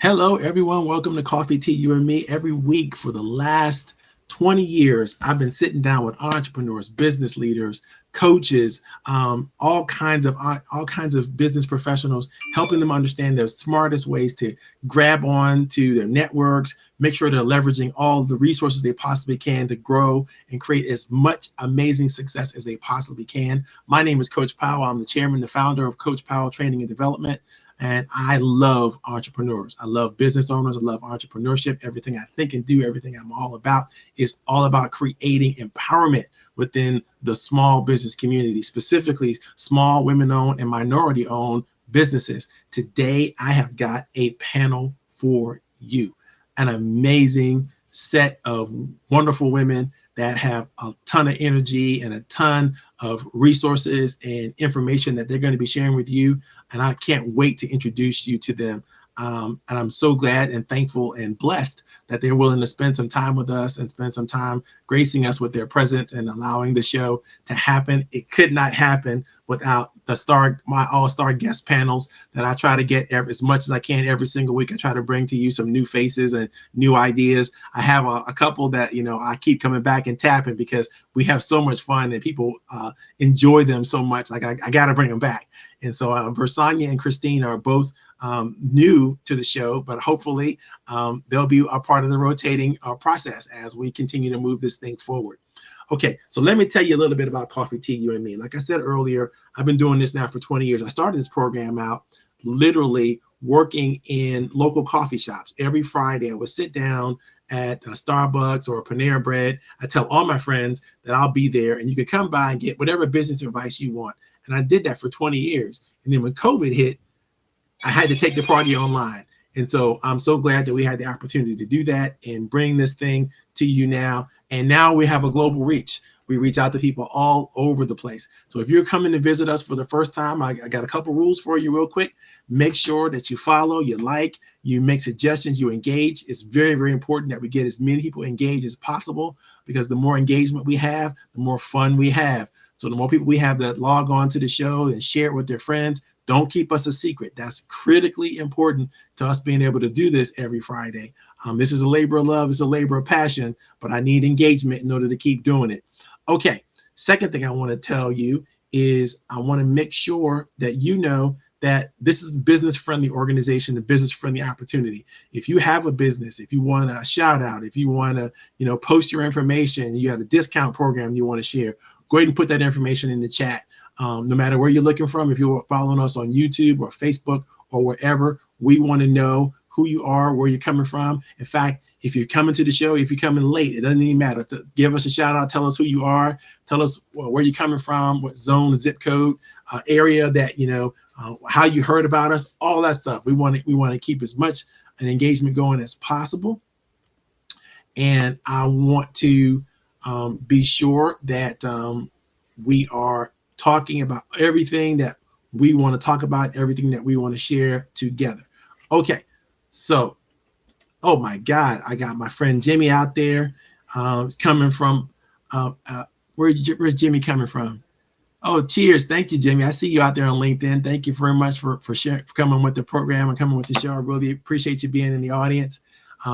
Hello, everyone. Welcome to Coffee Tea, You and Me. Every week for the last 20 years, I've been sitting down with entrepreneurs, business leaders, coaches, all kinds of business professionals, helping them understand the smartest ways to grab on to their networks, make sure they're leveraging all the resources they possibly can to grow and create as much amazing success as they possibly can. My name is Coach Powell. I'm the chairman, the founder of Coach Powell Training and Development. And I love entrepreneurs. I love business owners. I love entrepreneurship. Everything I think and do, everything I'm all about is all about creating empowerment within the small business community, specifically small women-owned and minority-owned businesses. Today, I have got a panel for you, an amazing set of wonderful women that have a ton of energy and a ton of resources and information that they're going to be sharing with you. And I can't wait to introduce you to them. And I'm so glad and thankful and blessed that they're willing to spend some time with us and spend some time gracing us with their presence and allowing the show to happen. It could not happen without my all-star guest panels that I try to get as much as I can every single week. I try to bring to you some new faces and new ideas. I have a couple that, I keep coming back and tapping because we have so much fun and people enjoy them so much. Like I got to bring them back. And so Versanya and Christine are both new to the show, but hopefully they'll be a part of the rotating process as we continue to move this thing forward. Okay, so let me tell you a little bit about Coffee Tea, You and Me. Like I said earlier, I've been doing this now for 20 years. I started this program out literally working in local coffee shops. Every Friday, I would sit down at a Starbucks or a Panera Bread. I tell all my friends that I'll be there and you can come by and get whatever business advice you want. And I did that for 20 years. And then when COVID hit, I had to take the party online. And so I'm so glad that we had the opportunity to do that and bring this thing to you now. And now we have a global reach. We reach out to people all over the place. So if you're coming to visit us for the first time, I got a couple rules for you real quick. Make sure that you follow, you like, you make suggestions, you engage. It's very, very important that we get as many people engaged as possible because the more engagement we have, the more fun we have. So the more people we have that log on to the show and share it with their friends, don't keep us a secret. That's critically important to us being able to do this every Friday. This is a labor of love. It's a labor of passion, but I need engagement in order to keep doing it. Okay, second thing I want to tell you is I want to make sure that you know that this is a business-friendly organization, a business-friendly opportunity. If you have a business, if you want a shout out, if you want to, post your information, you have a discount program you want to share, go ahead and put that information in the chat. No matter where you're looking from, if you're following us on YouTube or Facebook or wherever, we want to know who you are, where you're coming from. In fact, if you're coming to the show, if you're coming late, it doesn't even matter. Give us a shout out. Tell us who you are. Tell us where you're coming from, what zone, zip code, area that, how you heard about us, all that stuff. We want to keep as much an engagement going as possible. And I want to be sure that we are talking about everything that we want to talk about, everything that we want to share together. Okay, so, oh my God, I got my friend Jimmy out there. It's coming from, where's Jimmy coming from? Oh, cheers. Thank you, Jimmy. I see you out there on LinkedIn. Thank you very much for sharing, for coming with the program and coming with the show. I really appreciate you being in the audience.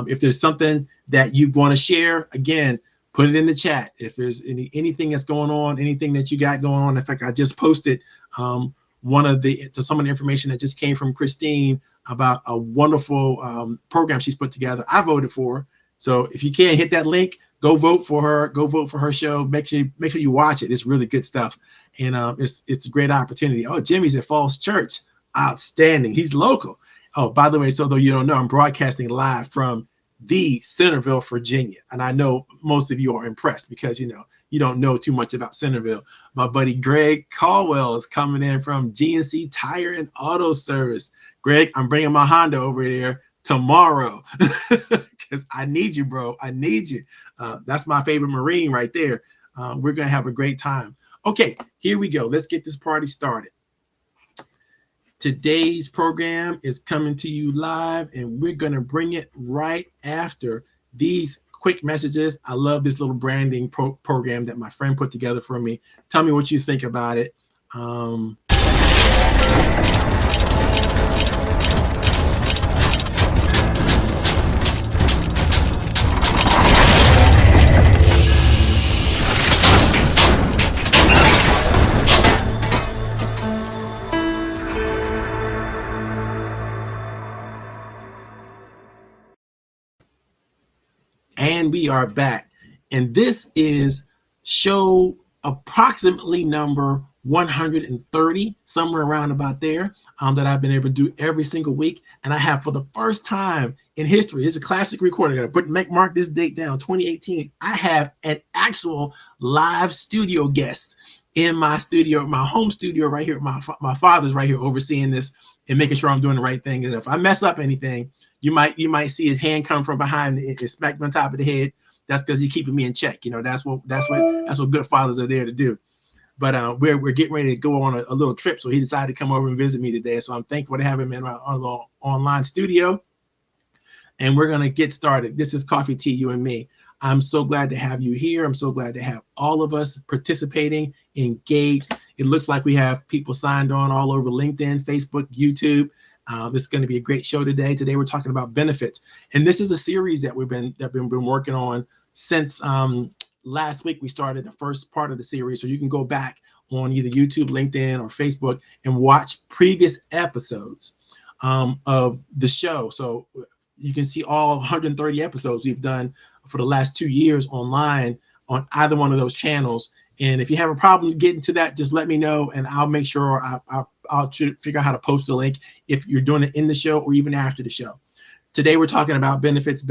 If there's something that you want to share, again, put it in the chat. If there's anything that's going on, anything that you got going on. In fact, I just posted some of the information that just came from Christine about a wonderful program she's put together. I voted for her. So if you can hit that link, go vote for her. Go vote for her show. Make sure you watch it. It's really good stuff, and it's a great opportunity. Oh, Jimmy's at Falls Church. Outstanding. He's local. Oh, by the way, so though you don't know, I'm broadcasting live from the Centerville, Virginia. And I know most of you are impressed because, you don't know too much about Centerville. My buddy Greg Caldwell is coming in from GNC Tire and Auto Service. Greg, I'm bringing my Honda over there tomorrow because I need you, bro. I need you. That's my favorite Marine right there. We're going to have a great time. Okay, here we go. Let's get this party started. Today's program is coming to you live, and we're going to bring it right after these quick messages. I love this little branding program that my friend put together for me. Tell me what you think about it. And we are back. And this is show approximately number 130, somewhere around about there, that I've been able to do every single week. And I have, for the first time in history, it's a classic recording. I gotta mark this date down, 2018. I have an actual live studio guest in my studio, my home studio right here. My father's right here overseeing this and making sure I'm doing the right thing. And if I mess up anything, you might see his hand come from behind and smack me on top of the head. That's because he's keeping me in check. That's what good fathers are there to do. But we're getting ready to go on a little trip, so he decided to come over and visit me today. So I'm thankful to have him in our little online studio, and we're gonna get started. This is Coffee Tea, you and me. I'm so glad to have you here. I'm so glad to have all of us participating, engaged. It looks like we have people signed on all over LinkedIn, Facebook, YouTube. This is going to be a great show today. Today we're talking about benefits, and this is a series that we've been working on since last week. We started the first part of the series, so you can go back on either YouTube, LinkedIn, or Facebook and watch previous episodes of the show. So you can see all 130 episodes we've done for the last 2 years online on either one of those channels. And if you have a problem getting to that, just let me know, and I'll make sure I'll figure out how to post the link if you're doing it in the show or even after the show. Today, we're talking about benefits.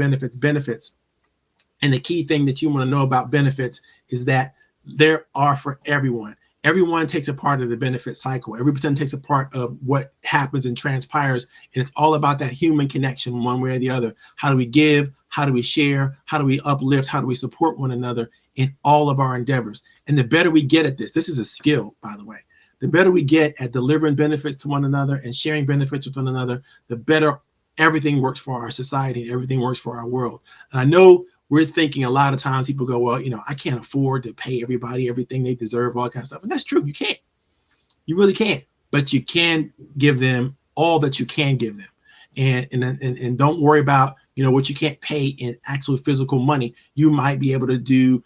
And the key thing that you want to know about benefits is that there are for everyone. Everyone takes a part of the benefit cycle. Every person takes a part of what happens and transpires. And it's all about that human connection, one way or the other. How do we give? How do we share? How do we uplift? How do we support one another in all of our endeavors? And the better we get at this is a skill, by the way. The better we get at delivering benefits to one another and sharing benefits with one another, the better everything works for our society, everything works for our world. And I know we're thinking a lot of times people go, well, I can't afford to pay everybody everything they deserve, all that kind of stuff. And that's true. You can't. You really can't. But you can give them all that you can give them. And don't worry about what you can't pay in actual physical money. You might be able to do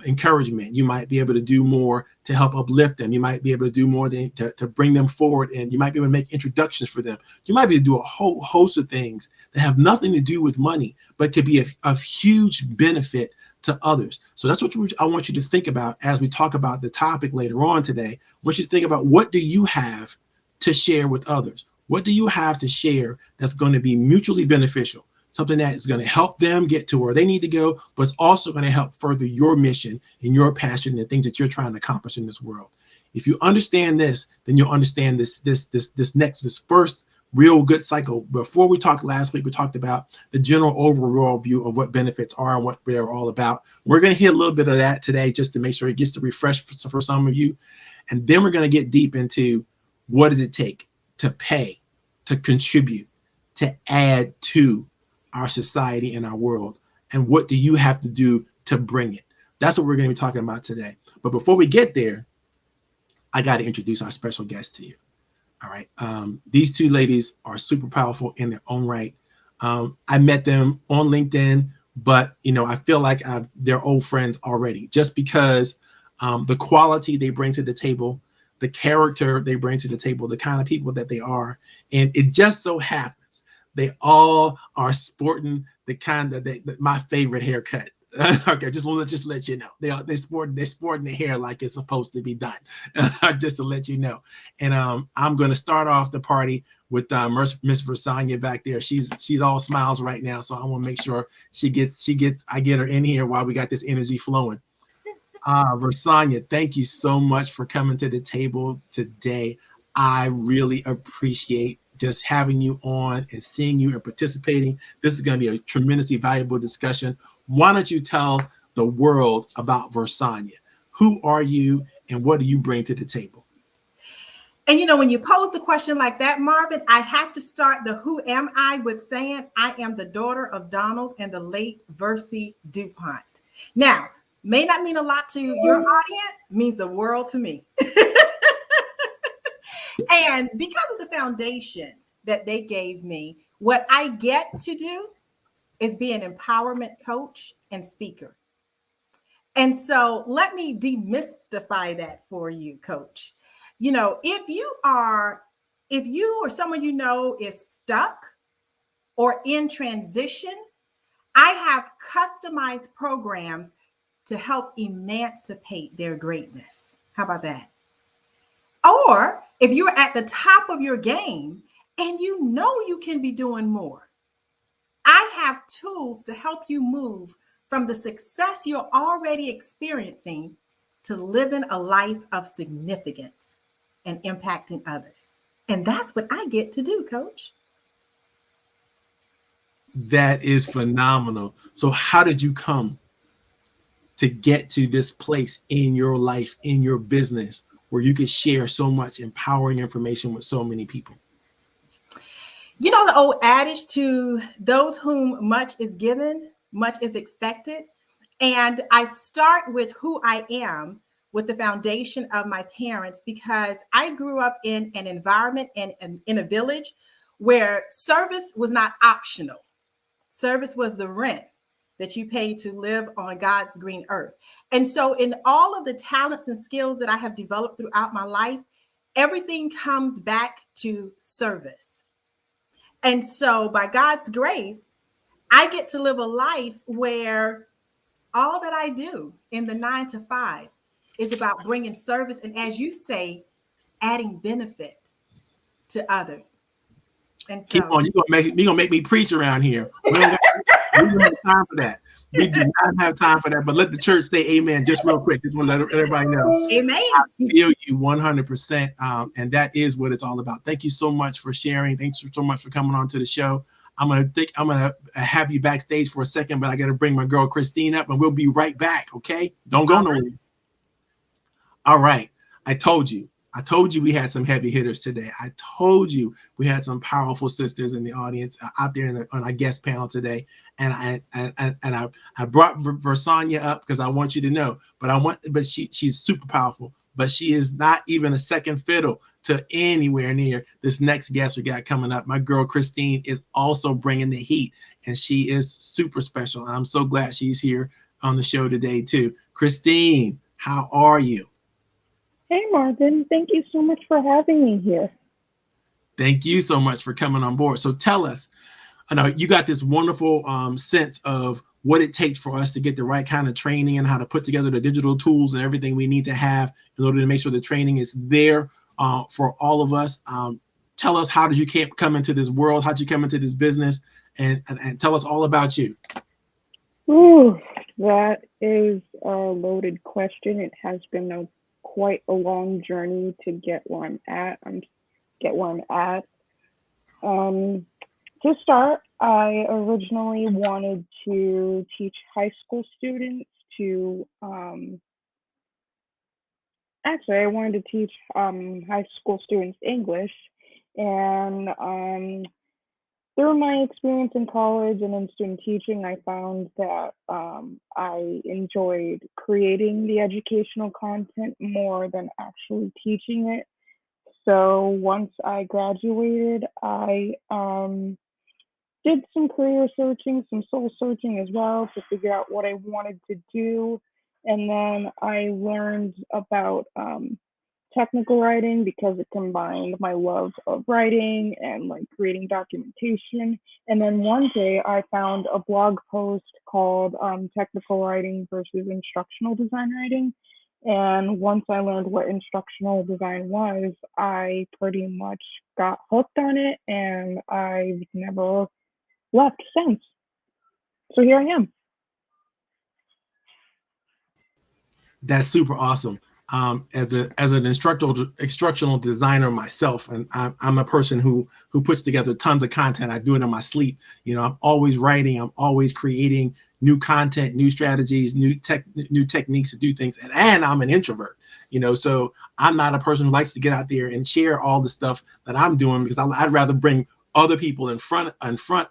encouragement. You might be able to do more to help uplift them. You might be able to do more to bring them forward, and you might be able to make introductions for them. You might be able to do a whole host of things that have nothing to do with money, but could be of huge benefit to others. So that's what I want you to think about as we talk about the topic later on today. I want you to think about, what do you have to share with others? What do you have to share that's going to be mutually beneficial? Something that is going to help them get to where they need to go, but it's also going to help further your mission and your passion and the things that you're trying to accomplish in this world. If you understand this, then you'll understand this first real good cycle. Before we talked last week, we talked about the general overall view of what benefits are and what they're all about. We're going to hit a little bit of that today just to make sure it gets to refresh for some of you. And then we're going to get deep into, what does it take to pay, to contribute, to add to our society and our world, and what do you have to do to bring it? That's what we're going to be talking about today. But before we get there, I got to introduce our special guest to you. All right. These two ladies are super powerful in their own right. I met them on LinkedIn, but I feel like they're old friends already, just because the quality they bring to the table, the character they bring to the table, the kind of people that they are. And it just so happens they all are sporting the kind that my favorite haircut. Okay, just let you know, they sporting the hair like it's supposed to be done. Just to let you know. And I'm going to start off the party with Miss Versanya back there. She's all smiles right now, so I want to make sure I get her in here while we got this energy flowing. Versanya, thank you so much for coming to the table today. I really appreciate just having you on and seeing you and participating. This is going to be a tremendously valuable discussion. Why don't you tell the world about Versanya? Who are you and what do you bring to the table? And when you pose the question like that, Marvin, I have to start the who am I with saying I am the daughter of Donald and the late Versie DuPont. Now, may not mean a lot to your audience, means the world to me. And because of the foundation that they gave me, what I get to do is be an empowerment coach and speaker. And so let me demystify that for you, coach. If you or someone is stuck or in transition, I have customized programs to help emancipate their greatness. How about that? Or if you're at the top of your game and you know you can be doing more, I have tools to help you move from the success you're already experiencing to living a life of significance and impacting others. And that's what I get to do, Coach. That is phenomenal. So how did you come to get to this place in your life, in your business, where you could share so much empowering information with so many people? You know the old adage, to those whom much is given, much is expected. And I start with who I am, with the foundation of my parents, because I grew up in an environment and in a village where service was not optional. Service was the rent that you paid to live on God's green earth. And so, in all of the talents and skills that I have developed throughout my life, everything comes back to service. And so, by God's grace, I get to live a life where all that I do in the 9 to 5 is about bringing service. And as you say, adding benefit to others. And Keep so, on. You're gonna make me preach around here. We don't have time for that. We do not have time for that. But let the church say amen just real quick. Just want to let everybody know. amen. I feel you 100%. And that is what it's all about. Thank you so much for sharing. Thanks so much for coming on to the show. I'm gonna have you backstage for a second, but I got to bring my girl Christine up, and we'll be right back. Okay? Don't go nowhere. All right. I told you we had some heavy hitters today. I told you we had some powerful sisters in the audience out there on our guest panel today. And I brought Versanya up because I want you to know, but she's super powerful, but she is not even a second fiddle to anywhere near this next guest we got coming up. My girl Christine is also bringing the heat, and she is super special. And I'm so glad she's here on the show today too. Christine, how are you? Hey, Marvin. Thank you so much for having me here. Thank you so much for coming on board. So tell us, I know you got this wonderful sense of what it takes for us to get the right kind of training and how to put together the digital tools and everything we need to have in order to make sure the training is there for all of us. Tell us, how did you come into this world? How did you come into this business? And tell us all about you. Ooh, that is a loaded question. It has been quite a long journey to get where I'm at. To start, I originally wanted to teach high school students I wanted to teach high school students English, and through my experience in college and in student teaching, I found that I enjoyed creating the educational content more than actually teaching it. So once I graduated, I did some career searching, some soul searching as well to figure out what I wanted to do. And then I learned about technical writing because it combined my love of writing and like creating documentation. And then one day I found a blog post called Technical Writing versus Instructional Design Writing. And once I learned what instructional design was, I pretty much got hooked on it, and I've never left since. So here I am. That's super awesome. As an instructional designer myself, and I'm a person who puts together tons of content. I do it in my sleep. You know, I'm always writing. I'm always creating new content, new strategies, new techniques to do things. And I'm an introvert. You know, so I'm not a person who likes to get out there and share all the stuff that I'm doing, because I'd rather bring other people in front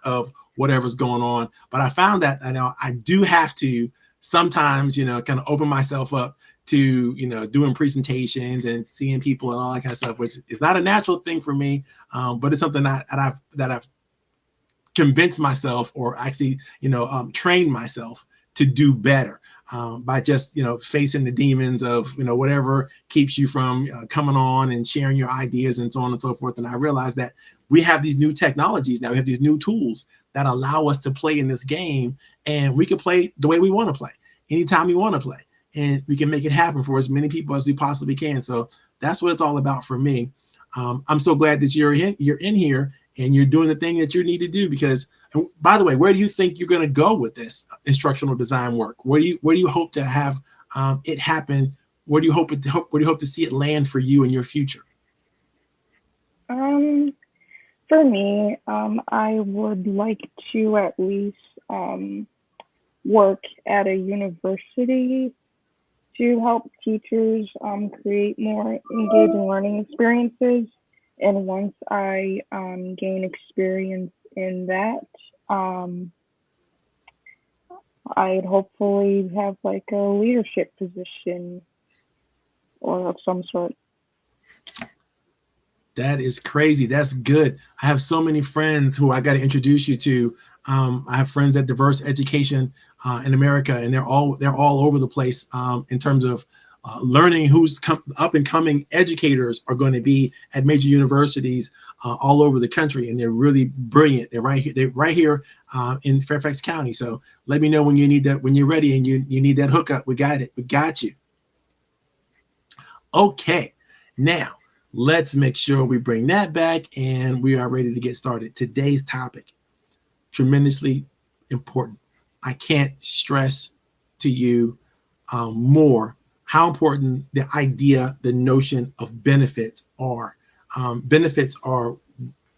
of whatever's going on. But I found that I do have to sometimes, kind of open myself up to, doing presentations and seeing people and all that kind of stuff, which is not a natural thing for me. But it's something that I've convinced myself, or actually, trained myself to do better by just, facing the demons of, whatever keeps you from coming on and sharing your ideas and so on and so forth. And I realized that we have these new technologies now. We have these new tools that allow us to play in this game, and we can play the way we want to play, anytime we want to play, and we can make it happen for as many people as we possibly can. So that's what it's all about for me. I'm so glad that you're in here and you're doing the thing that you need to do, because, and by the way, where do you think you're going to go with this instructional design work? Where do you hope to have it happen? Where do you hope to see it land for you in your future? For me, I would like to at least work at a university to help teachers create more engaging learning experiences. And once I gain experience in that, I'd hopefully have like a leadership position or of some sort. That is crazy. That's good. I have so many friends who I got to introduce you to. I have friends at Diverse Education in America, and they're all over the place in terms of learning who's up and coming educators are going to be at major universities all over the country, and they're really brilliant. They're right here. They're right here in Fairfax County. So let me know when you need that, when you're ready and you need that hookup. We got it. We got you. Okay, now let's make sure we bring that back, and we are ready to get started. Today's topic, tremendously important. I can't stress to you more how important the idea, the notion of benefits are. Benefits are,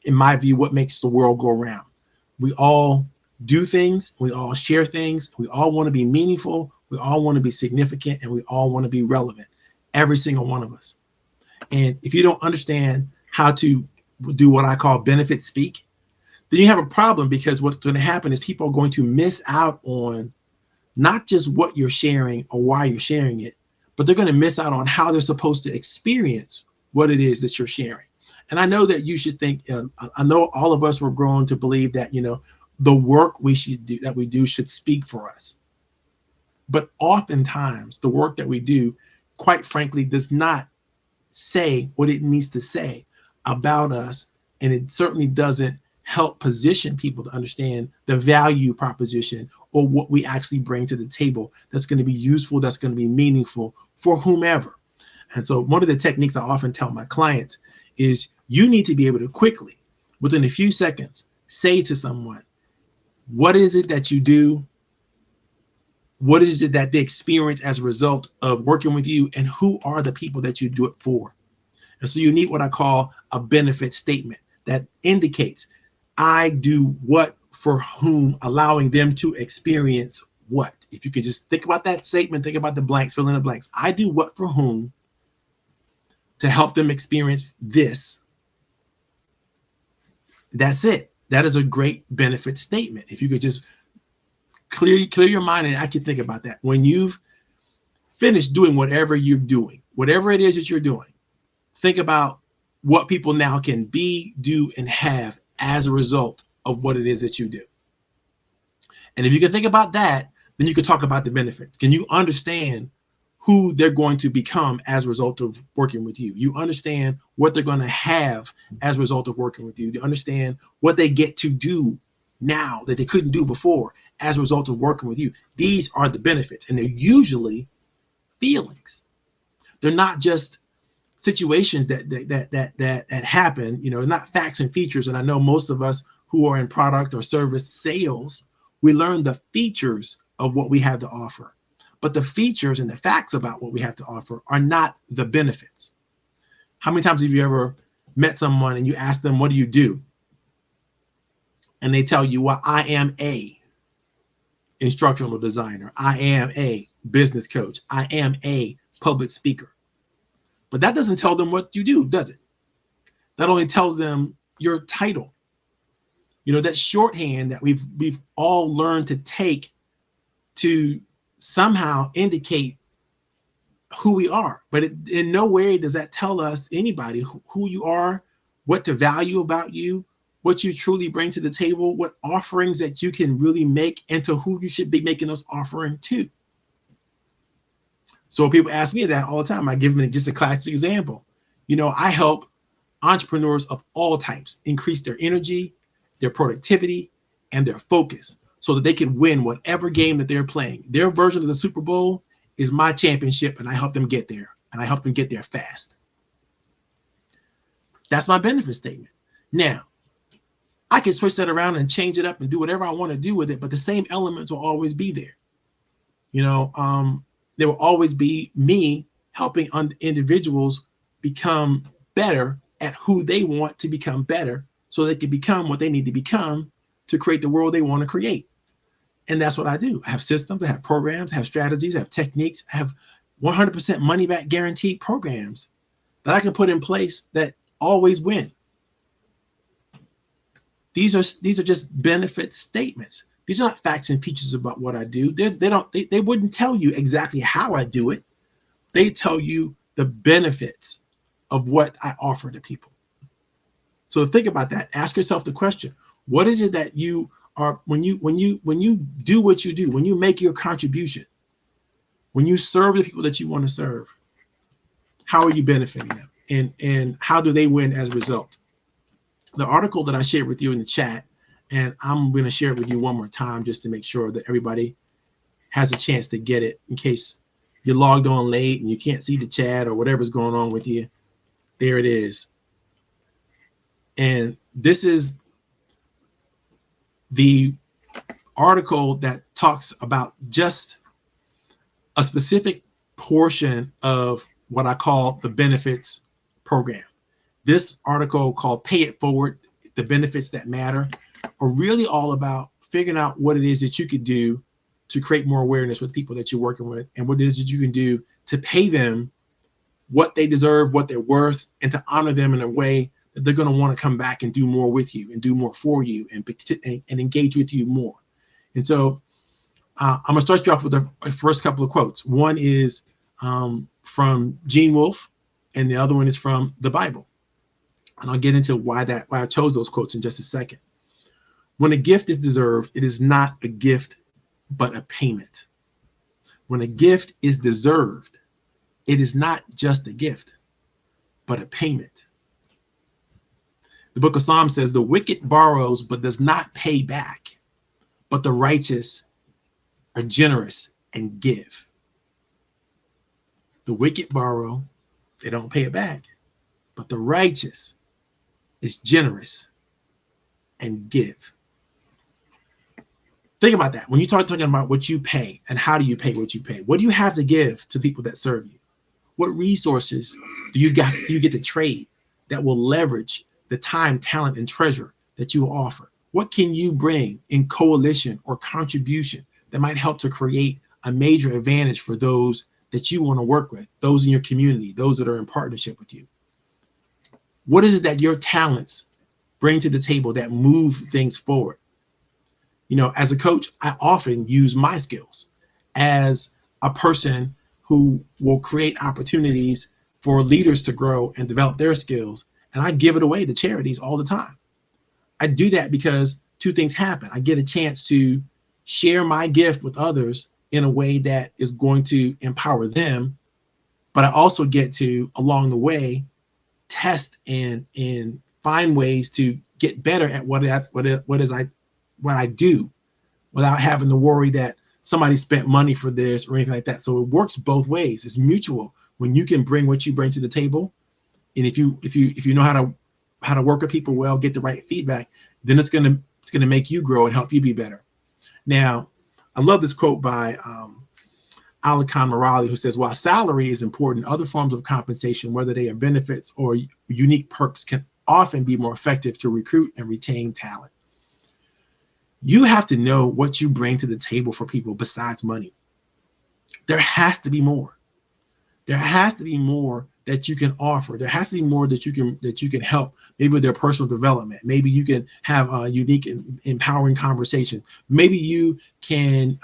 in my view, what makes the world go around. We all do things, we all share things, we all want to be meaningful, we all want to be significant, and we all want to be relevant. Every single one of us. And if you don't understand how to do what I call benefit speak, then you have a problem, because what's going to happen is people are going to miss out on not just what you're sharing or why you're sharing it, but they're going to miss out on how they're supposed to experience what it is that you're sharing. And I know that you should think, I know all of us were grown to believe that, the work we do should speak for us. But oftentimes the work that we do, quite frankly, does not say what it needs to say about us. And it certainly doesn't help position people to understand the value proposition or what we actually bring to the table that's going to be useful, that's going to be meaningful for whomever. And so one of the techniques I often tell my clients is you need to be able to quickly, within a few seconds, say to someone, what is it that you do? What is it that they experience as a result of working with you, and who are the people that you do it for? And so you need what I call a benefit statement that indicates I do what for whom, allowing them to experience what. If you could just think about that statement, think about the blanks, fill in the blanks. I do what for whom to help them experience this. That's it. That is a great benefit statement. If you could just clear your mind and actually think about that. When you've finished doing whatever you're doing, whatever it is that you're doing, think about what people now can be, do, and have as a result of what it is that you do. And if you can think about that, then you can talk about the benefits. Can you understand who they're going to become as a result of working with you? You understand what they're going to have as a result of working with you. You understand what they get to do now that they couldn't do before as a result of working with you. These are the benefits, and they're usually feelings. They're not just situations that happen, not facts and features. And I know most of us who are in product or service sales, we learn the features of what we have to offer. But the features and the facts about what we have to offer are not the benefits. How many times have you ever met someone and you ask them, what do you do? And they tell you, well, I am a instructional designer. I am a business coach. I am a public speaker. But that doesn't tell them what you do, does it? That only tells them your title. That shorthand that we've all learned to take to somehow indicate who we are. But in no way does that tell us, anybody, who you are, what to value about you, what you truly bring to the table, what offerings that you can really make, and to who you should be making those offerings to. So people ask me that all the time. I give them just a classic example. I help entrepreneurs of all types increase their energy, their productivity, and their focus so that they can win whatever game that they're playing. Their version of the Super Bowl is my championship, and I help them get there, and I help them get there fast. That's my benefit statement. Now, I can switch that around and change it up and do whatever I want to do with it, but the same elements will always be there. There will always be me helping individuals become better at who they want to become better so they can become what they need to become to create the world they want to create. And that's what I do. I have systems, I have programs, I have strategies, I have techniques, I have 100% money back guaranteed programs that I can put in place that always win. These are just benefit statements. These are not facts and features about what I do. They wouldn't tell you exactly how I do it. They tell you the benefits of what I offer to people. So think about that. Ask yourself the question: what is it that you are when you do what you do, when you make your contribution, when you serve the people that you want to serve, how are you benefiting them, and how do they win as a result? The article that I shared with you in the chat, and I'm going to share it with you one more time just to make sure that everybody has a chance to get it in case you're logged on late and you can't see the chat or whatever's going on with you. There it is. And this is the article that talks about just a specific portion of what I call the benefits program. This article called Pay It Forward, the benefits that matter, are really all about figuring out what it is that you could do to create more awareness with people that you're working with, and what it is that you can do to pay them what they deserve, what they're worth, and to honor them in a way that they're going to want to come back and do more with you and do more for you and engage with you more. And so I'm going to start you off with the first couple of quotes. One is from Gene Wolfe, and the other one is from the Bible. And I'll get into why I chose those quotes in just a second. When a gift is deserved, it is not a gift, but a payment. When a gift is deserved, it is not just a gift, but a payment. The book of Psalms says, the wicked borrows, but does not pay back, but the righteous are generous and give. The wicked borrow, they don't pay it back, but the righteous is generous and give. Think about that. When you start talking about what you pay and how do you pay what you pay, what do you have to give to people that serve you? What resources do you get to trade that will leverage the time, talent, and treasure that you offer? What can you bring in coalition or contribution that might help to create a major advantage for those that you want to work with, those in your community, those that are in partnership with you? What is it that your talents bring to the table that move things forward? As a coach, I often use my skills as a person who will create opportunities for leaders to grow and develop their skills. And I give it away to charities all the time. I do that because two things happen. I get a chance to share my gift with others in a way that is going to empower them. But I also get to, along the way, test and find ways to get better at what I do without having to worry that somebody spent money for this or anything like that. So it works both ways. It's mutual. When you can bring what you bring to the table, and if you know how to work with people well, get the right feedback, then it's gonna make you grow and help you be better. Now, I love this quote by Alikan Morali, who says, while salary is important, other forms of compensation, whether they are benefits or unique perks, can often be more effective to recruit and retain talent. You have to know what you bring to the table for people besides money. There has to be more. There has to be more that you can offer. There has to be more that you can help, maybe with their personal development. Maybe you can have a unique and empowering conversation. Maybe you can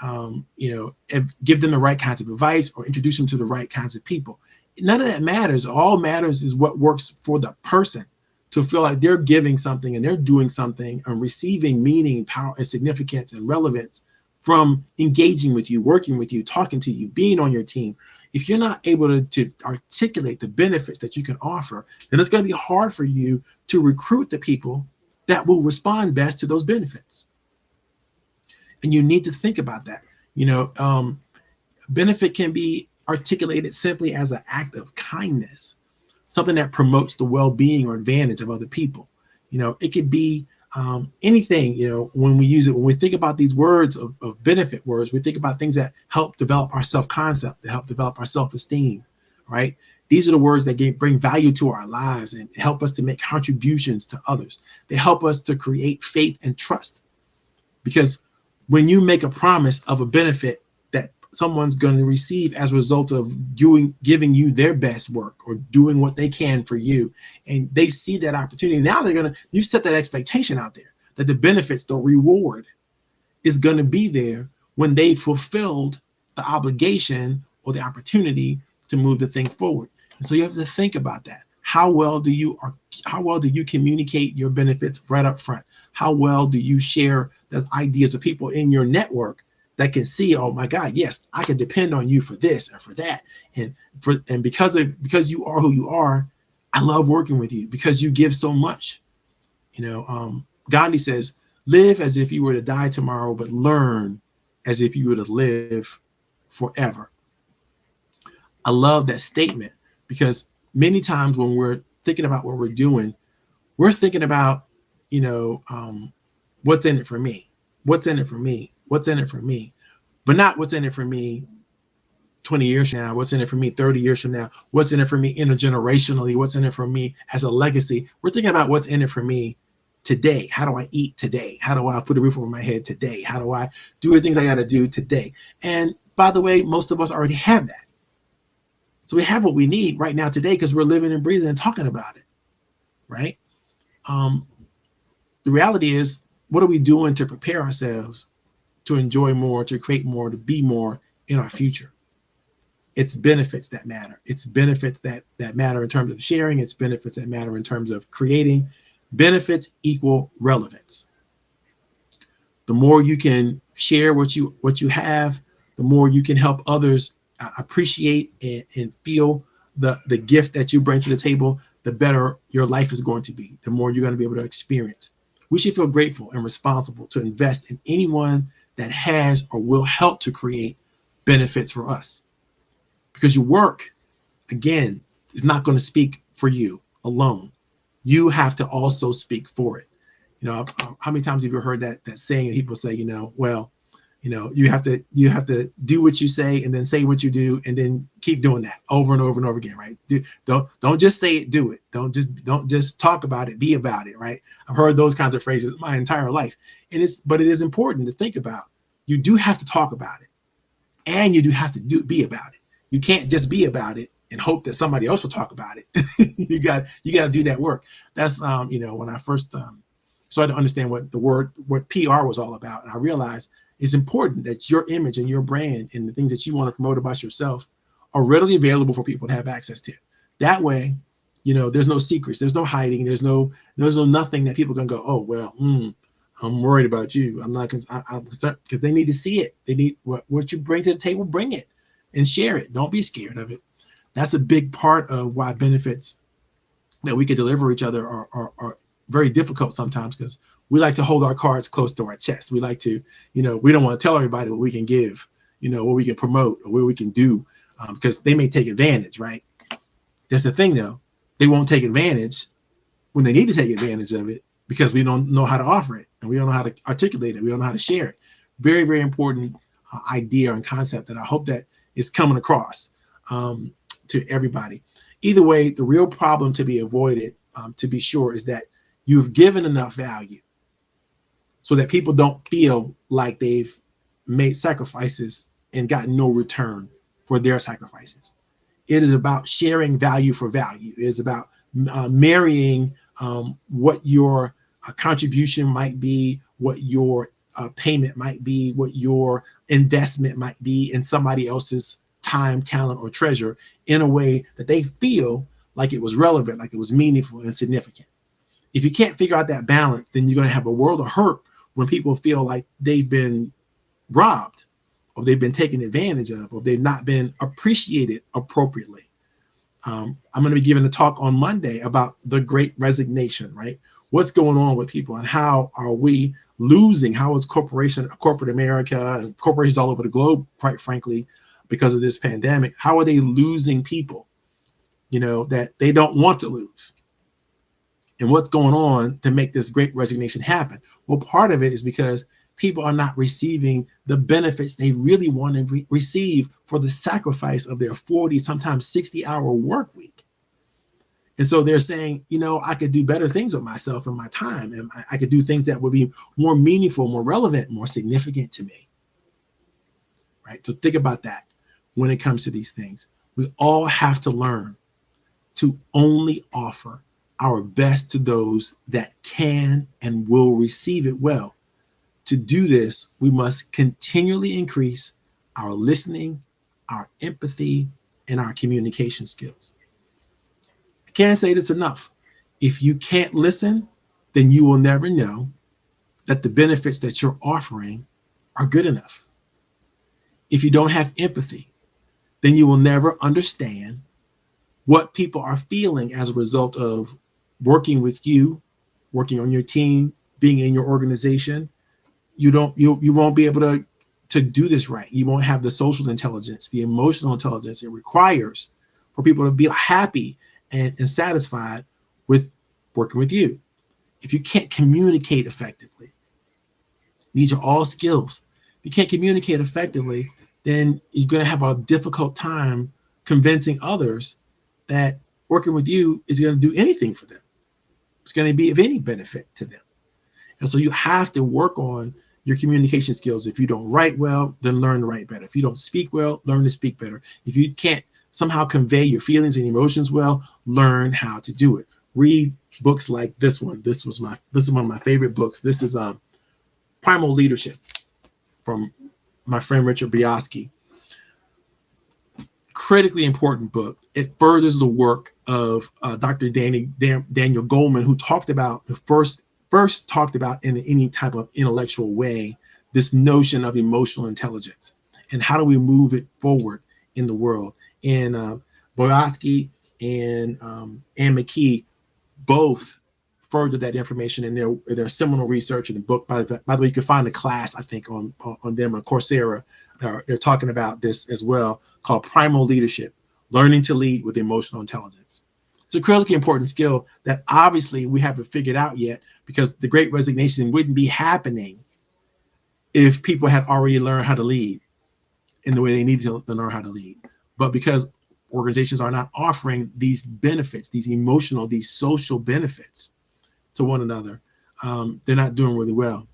give them the right kinds of advice or introduce them to the right kinds of people. None of that matters. All matters is what works for the person, to feel like they're giving something and they're doing something and receiving meaning, power, and significance and relevance from engaging with you, working with you, talking to you, being on your team. If you're not able to articulate the benefits that you can offer, then it's going to be hard for you to recruit the people that will respond best to those benefits. And you need to think about that. Benefit can be articulated simply as an act of kindness, something that promotes the well-being or advantage of other people. It could be anything. When we think about these words of benefit words, we think about things that help develop our self-concept, that help develop our self-esteem, right? These are the words that bring value to our lives and help us to make contributions to others. They help us to create faith and trust. Because when you make a promise of a benefit that someone's going to receive as a result of giving you their best work or doing what they can for you, and they see that opportunity, now you set that expectation out there that the benefits, the reward is going to be there when they fulfilled the obligation or the opportunity to move the thing forward. And so you have to think about that. How well do you communicate your benefits right up front? How well do you share the ideas with people in your network that can see, oh my God, yes, I can depend on you for this or for that. And because you are who you are, I love working with you because you give so much. Gandhi says, live as if you were to die tomorrow, but learn as if you were to live forever. I love that statement because many times when we're thinking about what we're doing, we're thinking about, what's in it for me? What's in it for me? What's in it for me? But not what's in it for me 20 years from now, what's in it for me 30 years from now, what's in it for me intergenerationally, what's in it for me as a legacy. We're thinking about what's in it for me today. How do I eat today? How do I put a roof over my head today? How do I do the things I got to do today? And by the way, most of us already have that. So we have what we need right now today because we're living and breathing and talking about it, right? The reality is, what are we doing to prepare ourselves to enjoy more, to create more, to be more in our future? It's benefits that matter. It's benefits that matter in terms of sharing. It's benefits that matter in terms of creating. Benefits equal relevance. The more you can share what you have, the more you can help others appreciate and feel the gift that you bring to the table, the better your life is going to be, the more you're going to be able to experience. We should feel grateful and responsible to invest in anyone that has or will help to create benefits for us. Because your work, again, is not going to speak for you alone. You have to also speak for it. How many times have you heard that saying, and people say, you have to do what you say and then say what you do and then keep doing that over and over and over again, right? Don't just say it, do it. Don't just talk about it, be about it, right? I've heard those kinds of phrases my entire life. But it is important to think about. You do have to talk about it, and you do have to be about it. You can't just be about it and hope that somebody else will talk about it. you got to do that work. That's when I first started to understand what PR was all about, and I realized it's important that your image and your brand and the things that you want to promote about yourself are readily available for people to have access to. That way, there's no secrets, there's no hiding, there's no nothing that people can go, oh well, I'm worried about you. I'm concerned, because they need to see it. They need what you bring to the table, bring it and share it. Don't be scared of it. That's a big part of why benefits that we can deliver each other are very difficult sometimes, because we like to hold our cards close to our chest. We like to, we don't want to tell everybody what we can give, what we can promote or what we can do, because they may take advantage, right? That's the thing though. They won't take advantage when they need to take advantage of it, because we don't know how to offer it and we don't know how to articulate it. We don't know how to share it. Very, very important idea and concept that I hope that is coming across to everybody. Either way, the real problem to be avoided, to be sure, is that you've given enough value so that people don't feel like they've made sacrifices and gotten no return for their sacrifices. It is about sharing value for value. It is about marrying what your contribution might be, what your payment might be, what your investment might be in somebody else's time, talent, or treasure, in a way that they feel like it was relevant, like it was meaningful and significant. If you can't figure out that balance, then you're going to have a world of hurt when people feel like they've been robbed, or they've been taken advantage of, or they've not been appreciated appropriately. I'm going to be giving a talk on Monday about the Great Resignation, right? What's going on with people, and how are we losing? How is corporate America, and corporations all over the globe, quite frankly, because of this pandemic, how are they losing people, that they don't want to lose? And what's going on to make this Great Resignation happen? Well, part of it is because people are not receiving the benefits they really want to receive for the sacrifice of their 40, sometimes 60-hour work week. And so they're saying, I could do better things with myself and my time, and I could do things that would be more meaningful, more relevant, more significant to me. Right? So think about that when it comes to these things. We all have to learn to only offer our best to those that can and will receive it well. To do this, we must continually increase our listening, our empathy, and our communication skills. I can't say this enough. If you can't listen, then you will never know that the benefits that you're offering are good enough. If you don't have empathy, then you will never understand what people are feeling as a result of working with you, working on your team, being in your organization. You won't be able to do this right. You won't have the social intelligence, the emotional intelligence it requires for people to be happy and satisfied with working with you. If you can't communicate effectively, these are all skills. If you can't communicate effectively, then you're going to have a difficult time convincing others that working with you is going to do anything for them. It's going to be of any benefit to them. And so you have to work on your communication skills. If you don't write well, then learn to write better. If you don't speak well, learn to speak better. If you can't somehow convey your feelings and emotions well, learn how to do it. Read books like this one. This is one of my favorite books. This is Primal Leadership from my friend Richard Bioski. Critically important book. It furthers the work of Dr. Daniel Goleman, who first talked about in any type of intellectual way this notion of emotional intelligence and how do we move it forward in the world. And Bioski and Anne McKee both further that information in their seminal research in the book. By the way, you can find a class, I think, on them on Coursera. They're talking about this as well, called Primal Leadership, Learning to Lead with Emotional Intelligence. It's a critically important skill that obviously we haven't figured out yet, because the Great Resignation wouldn't be happening if people had already learned how to lead in the way they need to learn how to lead. But because organizations are not offering these benefits, these emotional, these social benefits to one another, they're not doing really well.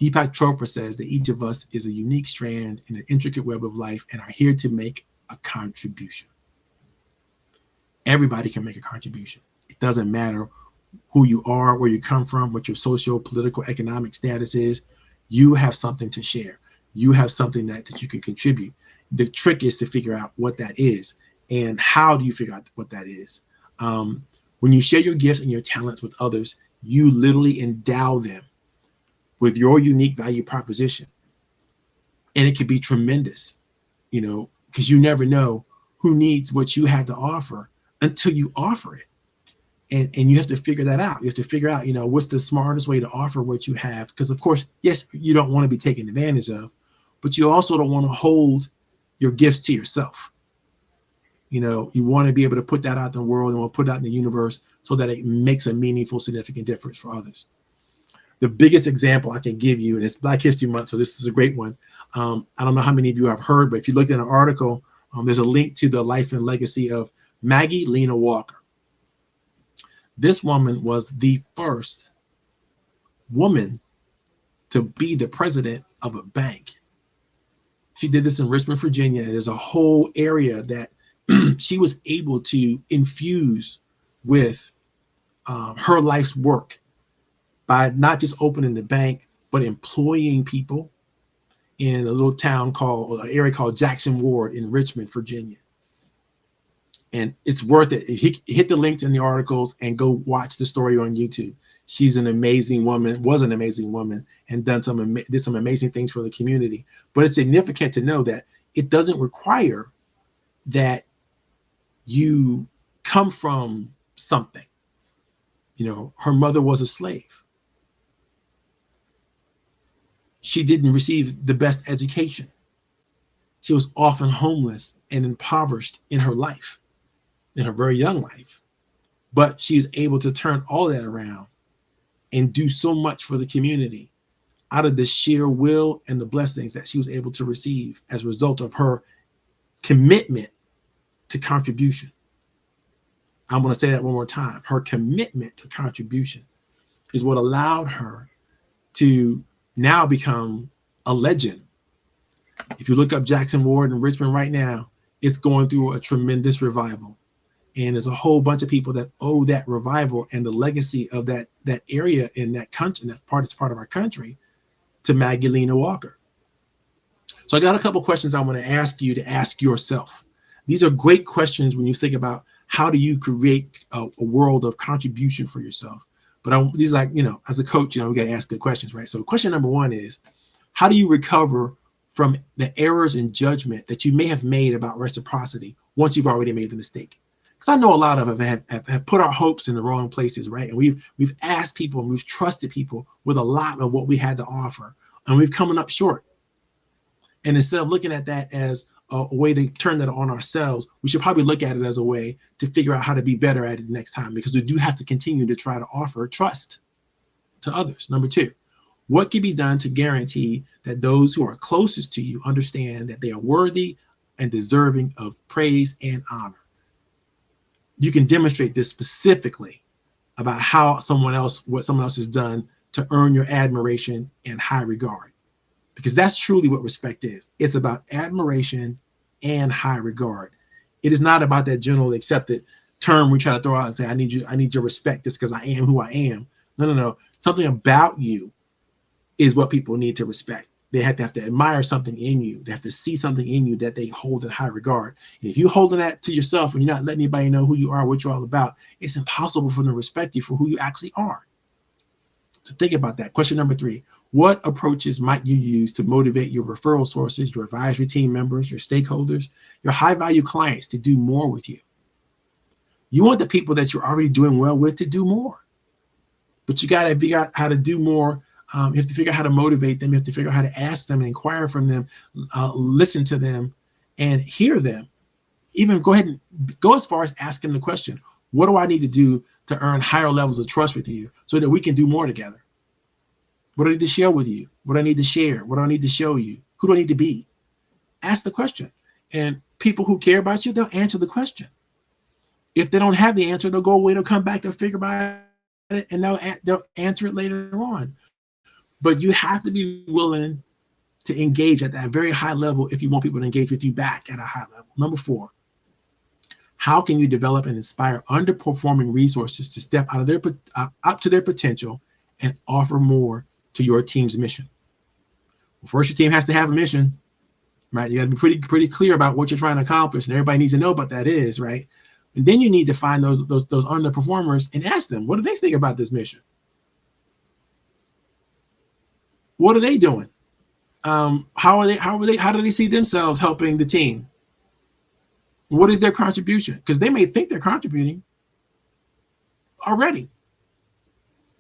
Deepak Chopra says that each of us is a unique strand in an intricate web of life and are here to make a contribution. Everybody can make a contribution. It doesn't matter who you are, where you come from, what your social, political, economic status is. You have something to share. You have something that you can contribute. The trick is to figure out what that is. And how do you figure out what that is? When you share your gifts and your talents with others, you literally endow them with your unique value proposition. And it could be tremendous, because you never know who needs what you have to offer until you offer it. And you have to figure that out. You have to figure out, what's the smartest way to offer what you have. Because, of course, yes, you don't want to be taken advantage of, but you also don't want to hold your gifts to yourself. You want to be able to put that out in the world and put it out in the universe so that it makes a meaningful, significant difference for others. The biggest example I can give you, and it's Black History Month, so this is a great one. I don't know how many of you have heard, but if you look at an article, there's a link to the life and legacy of Maggie Lena Walker. This woman was the first woman to be the president of a bank. She did this in Richmond, Virginia. There's a whole area that she was able to infuse with her life's work by not just opening the bank, but employing people in a little town an area called Jackson Ward in Richmond, Virginia. And it's worth it. Hit the links in the articles and go watch the story on YouTube. She's an amazing woman, was an amazing woman, and did some amazing things for the community. But it's significant to know that it doesn't require that you come from something. You know, her mother was a slave. She didn't receive the best education. She was often homeless and impoverished in her life, in her very young life. But she's able to turn all that around and do so much for the community out of the sheer will and the blessings that she was able to receive as a result of her commitment to contribution. I'm going to say that one more time. Her commitment to contribution is what allowed her to now become a legend. If you look up Jackson Ward in Richmond right now, it's going through a tremendous revival. And there's a whole bunch of people that owe that revival and the legacy of that area in that country, that part is part of our country, to Magdalena Walker. So I got a couple questions I want to ask you to ask yourself. These are great questions when you think about how do you create a world of contribution for yourself. But these, like, you know, as a coach, you know, we got to ask good questions, right? So question number one is, how do you recover from the errors in judgment that you may have made about reciprocity once you've already made the mistake? Because I know a lot of us have put our hopes in the wrong places, right? And we've asked people and we've trusted people with a lot of what we had to offer, and we've coming up short. And instead of looking at that as a way to turn that on ourselves, we should probably look at it as a way to figure out how to be better at it next time, because we do have to continue to try to offer trust to others. Number two, what can be done to guarantee that those who are closest to you understand that they are worthy and deserving of praise and honor? You can demonstrate this specifically about how what someone else has done to earn your admiration and high regard, because that's truly what respect is. It's about admiration and high regard. It is not about that general accepted term we try to throw out and say, I need your respect just because I am who I am. No. Something about you is what people need to respect. They have to admire something in you. They have to see something in you that they hold in high regard. And if you're holding that to yourself and you're not letting anybody know who you are, what you're all about, it's impossible for them to respect you for who you actually are. So think about that. Question number three, what approaches might you use to motivate your referral sources, your advisory team members, your stakeholders, your high value clients to do more with you? You want the people that you're already doing well with to do more, but you got to figure out how to do more. You have to figure out how to motivate them. You have to figure out how to ask them and inquire from them, listen to them and hear them. Even go ahead and go as far as asking the question, what do I need to do to earn higher levels of trust with you so that we can do more together? What do I need to share with you? What do I need to share? What do I need to show you? Who do I need to be? Ask the question. And people who care about you, they'll answer the question. If they don't have the answer, they'll go away, they'll come back, they'll figure about it, and they'll answer it later on. But you have to be willing to engage at that very high level if you want people to engage with you back at a high level. Number four, how can you develop and inspire underperforming resources to step out of up to their potential and offer more to your team's mission? Well, first, your team has to have a mission, right? You got to be pretty clear about what you're trying to accomplish, and everybody needs to know what that is, right? And then you need to find those underperformers and ask them, what do they think about this mission? What are they doing? How do they see themselves helping the team? What is their contribution? Because they may think they're contributing already,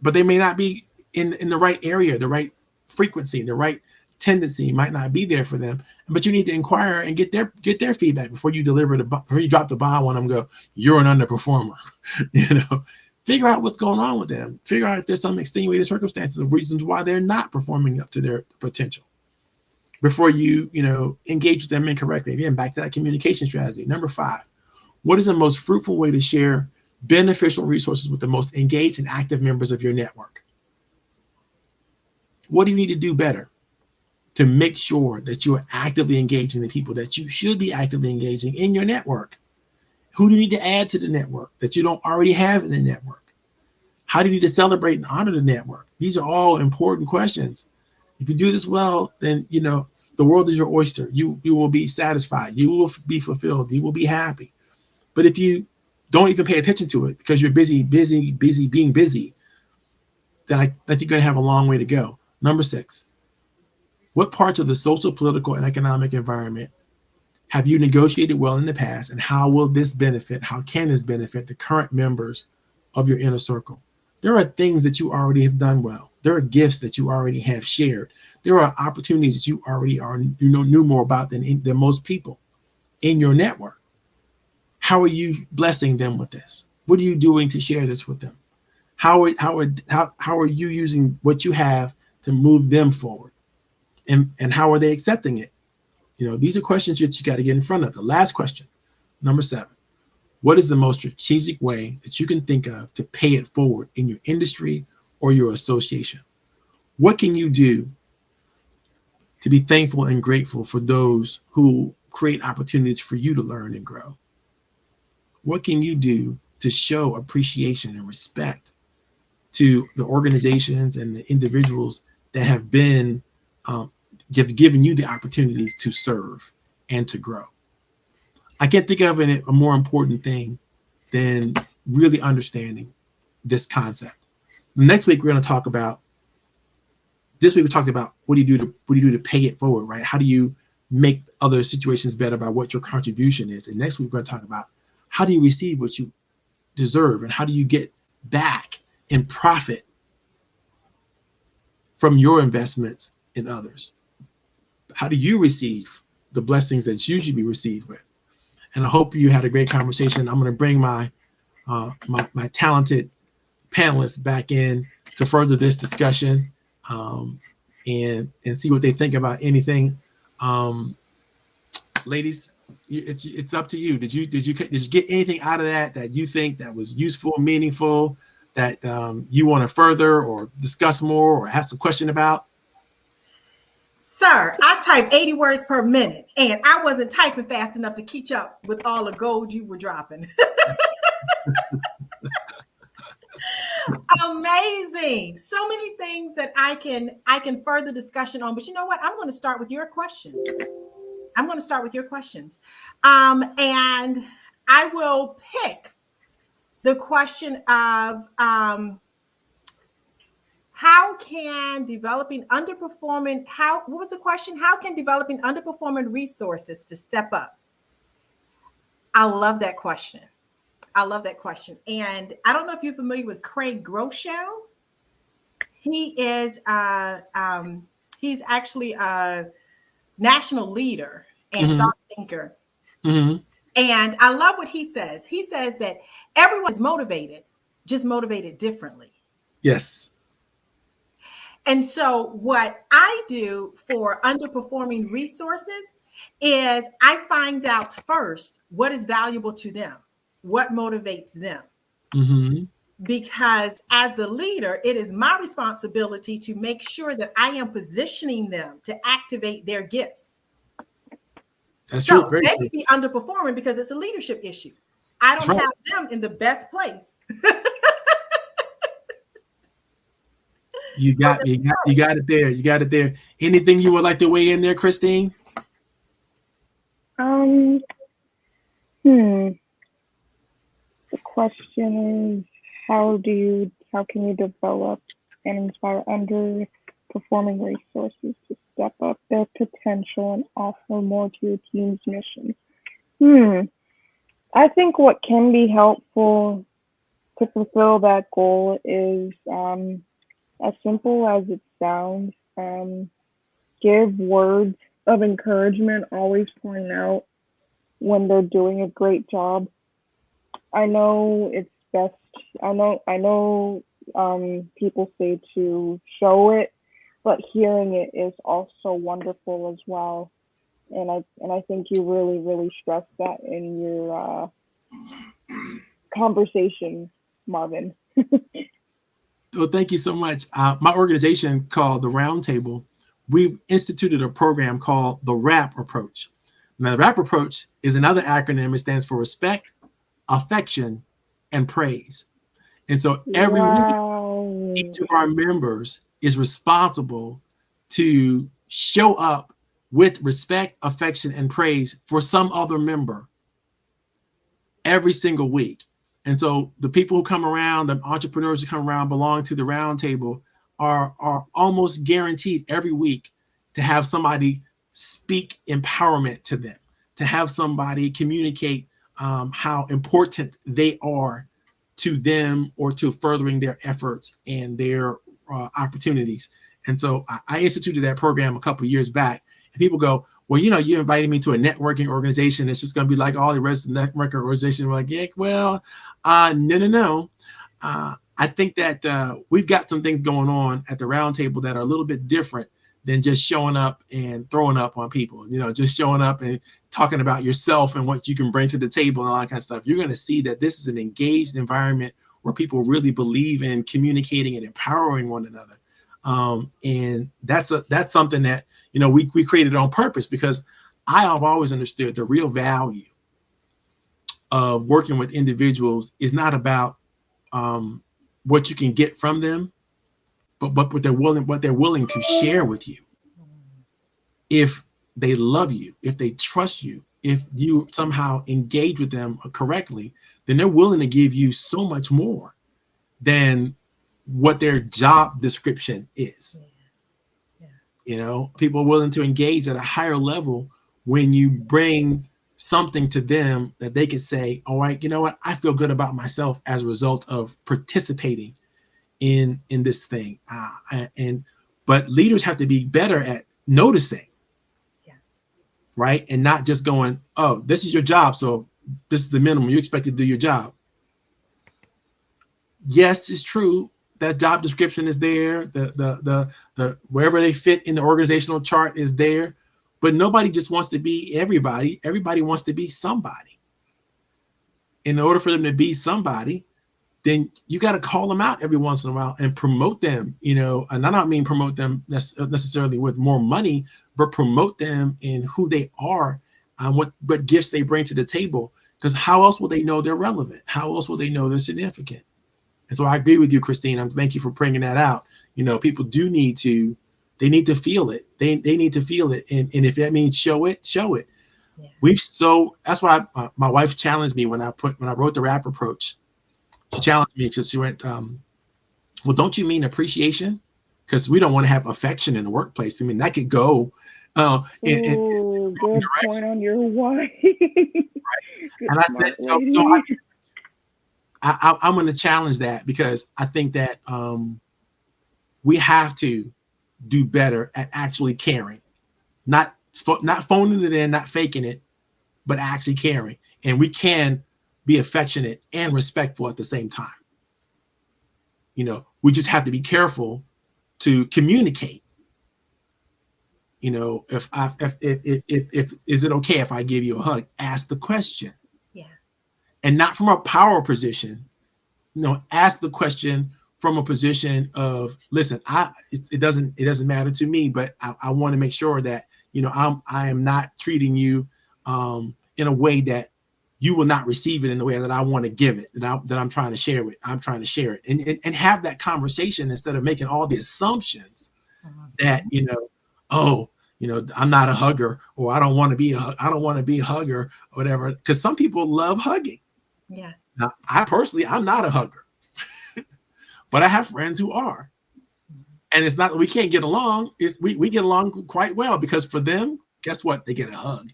but they may not be in the right area, the right frequency, the right tendency might not be there for them. But you need to inquire and get their feedback before you before you drop the bomb on them. Go, you're an underperformer. Figure out what's going on with them. Figure out if there's some extenuating circumstances of reasons why they're not performing up to their potential before you engage with them incorrectly. Again, back to that communication strategy. Number five, what is the most fruitful way to share beneficial resources with the most engaged and active members of your network? What do you need to do better to make sure that you're actively engaging the people that you should be actively engaging in your network? Who do you need to add to the network that you don't already have in the network? How do you need to celebrate and honor the network? These are all important questions. If you do this well, then the world is your oyster. You will be satisfied. You will be fulfilled. You will be happy. But if you don't even pay attention to it because you're busy being busy, then I think you're going to have a long way to go. Number 6, what parts of the social, political, and economic environment have you negotiated well in the past, and how can this benefit the current members of your inner circle? There are things that you already have done well. There are gifts that you already have shared. There are opportunities that you already knew more about than most people in your network. How are you blessing them with this? What are you doing to share this with them? How are you using what you have to move them forward? And how are they accepting it? These are questions that you got to get in front of. The last question, number 7, what is the most strategic way that you can think of to pay it forward in your industry or your association? What can you do to be thankful and grateful for those who create opportunities for you to learn and grow? What can you do to show appreciation and respect to the organizations and the individuals that have given you the opportunities to serve and to grow? I can't think of a more important thing than really understanding this concept. Next week we're going to talk about. This week we talked about what do you do to pay it forward, right? How do you make other situations better by what your contribution is? And next week we're going to talk about how do you receive what you deserve, and how do you get back in profit from your investments in others? How do you receive the blessings that you should be received with? And I hope you had a great conversation. I'm going to bring my talented panelists back in to further this discussion, and see what they think about anything. Ladies, it's up to you. Did you get anything out of that you think that was useful, meaningful, that you want to further or discuss more or have some question about? Sir, I type 80 words per minute, and I wasn't typing fast enough to keep up with all the gold you were dropping. Amazing. So many things that I can further discussion on, but you know what? I'm going to start with your questions. And I will pick the question of how can developing underperforming, what was the question? How can developing underperforming resources to step up? I love that question. And I don't know if you're familiar with Craig Groeschel. He is he's actually a national leader and thought thinker. And I love what he says. He says that everyone is motivated, just motivated differently. Yes. And so what I do for underperforming resources is I find out first what is valuable to them, what motivates them. Because as the leader, it is my responsibility to make sure that I am positioning them to activate their gifts. That's true. So they could be underperforming because it's a leadership issue. I don't have them in the best place. You got it there. You got it there. Anything you would like to weigh in there, Christine? The question is, how can you develop and inspire underperforming resources to step up their potential and offer more to your team's mission? I think what can be helpful to fulfill that goal is as simple as it sounds. Give words of encouragement, always point out when they're doing a great job. I know it's best. I know people say to show it, but hearing it is also wonderful as well. And I think you really, really stress that in your conversation, Marvin. Well, thank you so much. My organization called the Roundtable, we've instituted a program called the RAP approach. Now, the RAP approach is another acronym. It stands for respect, affection, and praise. And so every week, each of our members is responsible to show up with respect, affection, and praise for some other member every single week. And so the people who come around, the entrepreneurs who come around, belong to the round table, are almost guaranteed every week to have somebody speak empowerment to them, to have somebody communicate how important they are to them or to furthering their efforts and their opportunities. And so I instituted that program a couple of years back. And people go, well, you invited me to a networking organization. It's just going to be like all the rest of the networking organizations. We're like, yeah, well, no. I think that we've got some things going on at the round table that are a little bit different than just showing up and throwing up on people, just showing up and talking about yourself and what you can bring to the table and all that kind of stuff. You're going to see that this is an engaged environment where people really believe in communicating and empowering one another. And that's something that, we created on purpose, because I have always understood the real value of working with individuals is not about what you can get from them, but what they're willing to share with you. If they love you, if they trust you, if you somehow engage with them correctly, then they're willing to give you so much more than what their job description is. People are willing to engage at a higher level when you bring something to them that they can say, all right, you know what, I feel good about myself as a result of participating in this thing. But leaders have to be better at noticing, right? And not just going, oh, this is your job, so this is the minimum. You expect to do your job. Yes, it's true. That job description is there. The wherever they fit in the organizational chart is there. But nobody just wants to be everybody. Everybody wants to be somebody. In order for them to be somebody, then you got to call them out every once in a while and promote them, and I don't mean promote them necessarily with more money, but promote them in who they are, what gifts they bring to the table, because how else will they know they're relevant? How else will they know they're significant? And so I agree with you, Christine. Thank you for bringing that out. People do need to feel it. They need to feel it. And if that means show it. Yeah. That's why my wife challenged me when I wrote the rap approach. She challenged me because she went, well, don't you mean appreciation? Because we don't want to have affection in the workplace. I mean, that could go. Good point on your wife. And I said, I'm going to challenge that, because I think that we have to do better at actually caring, not phoning it in, not faking it, but actually caring. And we can be affectionate and respectful at the same time. We just have to be careful to communicate. If is it okay if I give you a hug? Ask the question. Yeah. And not from a power position. Ask the question from a position of, listen, it doesn't matter to me, but I want to make sure that I am not treating you in a way that you will not receive it in the way that I want to give it, that I'm trying to share it. I'm trying to share it and have that conversation instead of making all the assumptions that, I'm not a hugger, or I don't want to be a hugger, or whatever. Because some people love hugging. Yeah. Now, I'm not a hugger, but I have friends who are. And it's not that we can't get along. We get along quite well, because for them, guess what? They get a hug.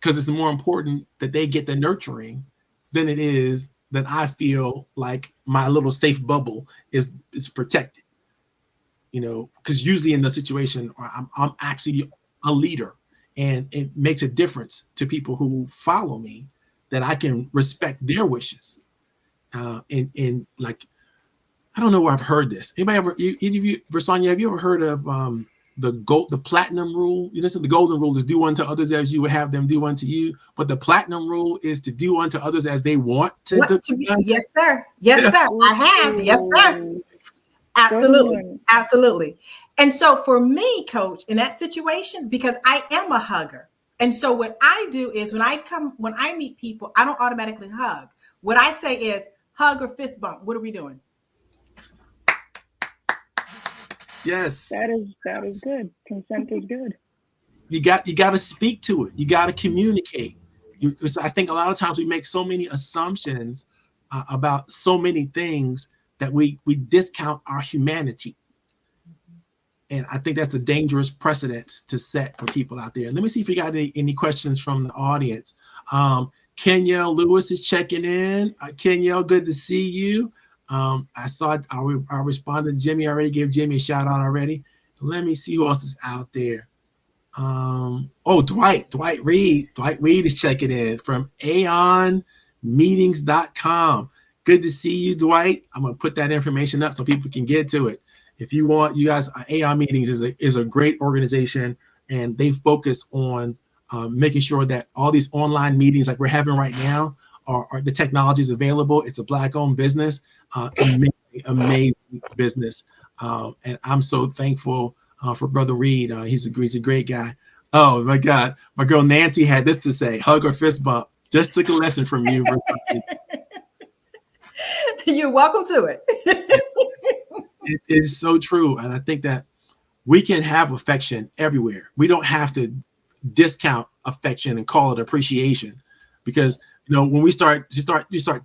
Because it's more important that they get the nurturing than it is that I feel like my little safe bubble is protected. Because usually in the situation, I'm actually a leader, and it makes a difference to people who follow me that I can respect their wishes. And like, I don't know where I've heard this. Anybody ever, Versanya, have you ever heard of the platinum rule? So the golden rule is do unto others as you would have them do unto you. But the platinum rule is to do unto others as they want to be done. Yes, sir. Yes, sir. I have. Yes, sir. Absolutely. Absolutely. And so for me, Coach, in that situation, because I am a hugger. And so what I do is when I meet people, I don't automatically hug. What I say is hug or fist bump. What are we doing? Yes. That is good. Consent is good. You got to speak to it. You got to communicate. So I think a lot of times we make so many assumptions about so many things that we discount our humanity. And I think that's a dangerous precedent to set for people out there. Let me see if we got any questions from the audience. Kenya Lewis is checking in. Kenya, good to see you. I saw our respondent, Jimmy, already gave Jimmy a shout out already. Let me see who else is out there. Dwight Reed is checking in from aonmeetings.com. Good to see you, Dwight. I'm going to put that information up so people can get to it. If you want, you guys, Aon Meetings is a great organization, and they focus on making sure that all these online meetings like we're having right now are the technology is available. It's a Black-owned business, amazing business, and I'm so thankful for Brother Reed. He's a great guy. Oh my God, my girl Nancy had this to say: hug or fist bump. Just took a lesson from you. You're welcome to it. It is so true, and I think that we can have affection everywhere. We don't have to discount affection and call it appreciation, because when you start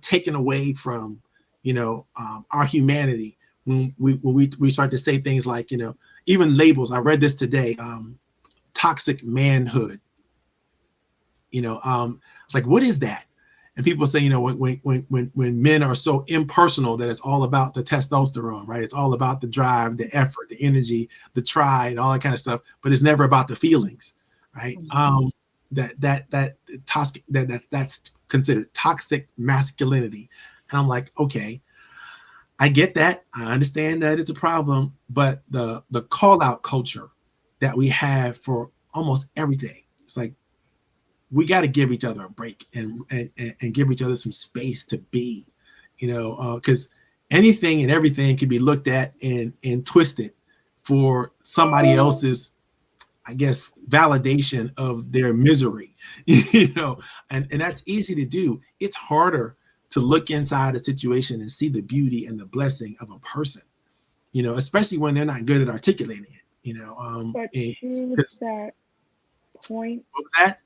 taking away from our humanity, when we start to say things like even labels. I read this today, toxic manhood. It's like, what is that? And people say, when men are so impersonal that it's all about the testosterone, right? It's all about the drive, the effort, the energy, the try, and all that kind of stuff. But it's never about the feelings, right? That's considered toxic masculinity. And I'm like, okay, I get that. I understand that it's a problem, but the call out culture that we have for almost everything, it's like, we got to give each other a break and give each other some space to be, because anything and everything can be looked at and twisted for somebody else's, I guess, validation of their misery, and that's easy to do. It's harder to look inside a situation and see the beauty and the blessing of a person, especially when they're not good at articulating it, But to that point. What was that?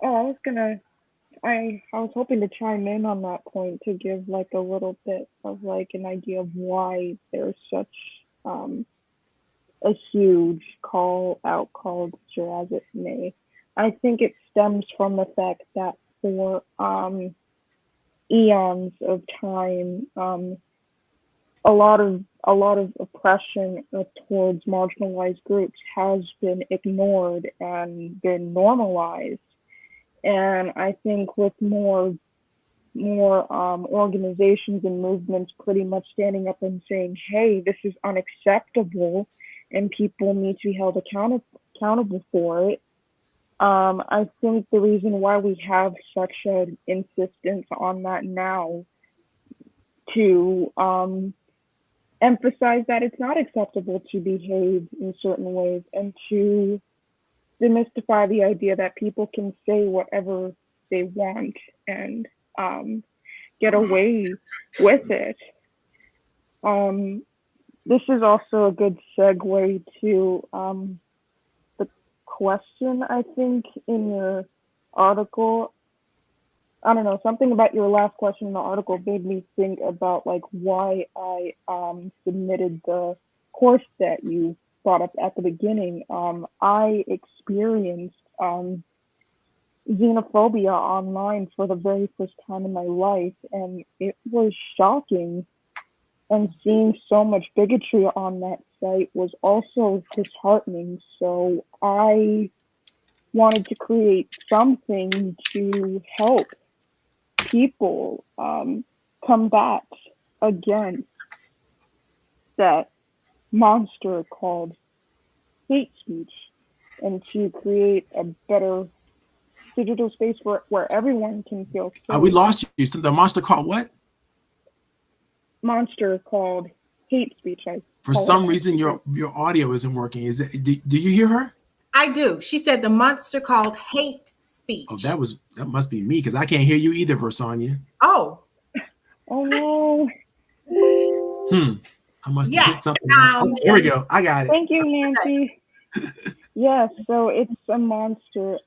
Oh, I was hoping to chime in on that point to give like a little bit of like an idea of why there's such a huge call out culture as it may. I think it stems from the fact that for eons of time, a lot of oppression towards marginalized groups has been ignored and been normalized. And I think with more organizations and movements pretty much standing up and saying, hey, this is unacceptable and people need to be held accountable for it. I think the reason why we have such an insistence on that now to emphasize that it's not acceptable to behave in certain ways and to demystify the idea that people can say whatever they want and get away with it. This is also a good segue to the question, I think, in your article. I don't know, something about your last question in the article made me think about like why I submitted the course that you brought up at the beginning. I experienced xenophobia online for the very first time in my life, and it was shocking. And seeing so much bigotry on that site was also disheartening. So I wanted to create something to help people combat against that monster called hate speech, and to create a better digital space where everyone can feel safe. We lost you. So the monster called what? Monster called hate speech. For some reason, your audio isn't working. Is it? Do you hear her? I do. She said the monster called hate speech. Oh, that must be me, because I can't hear you either, Versonia. Oh. Oh no. I must have hit something. Here we go. I got it. Thank you, Nancy. Yes, so it's a monster.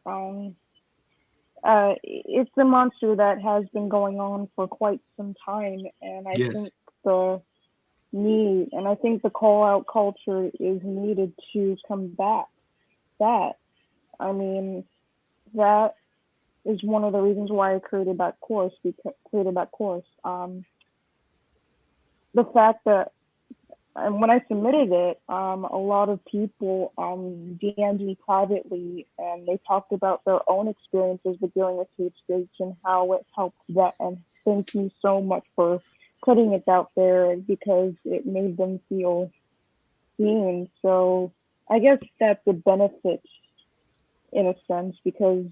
it's a monster that has been going on for quite some time, and I think Yes. the I think the call out culture is needed to combat that. I mean, that is one of the reasons why I created that course. The fact that, and when I submitted it, a lot of people DM'd me privately, and they talked about their own experiences with dealing with hate speech and how it helped them. And thank you so much for putting it out there because it made them feel seen. So I guess that's a benefit in a sense because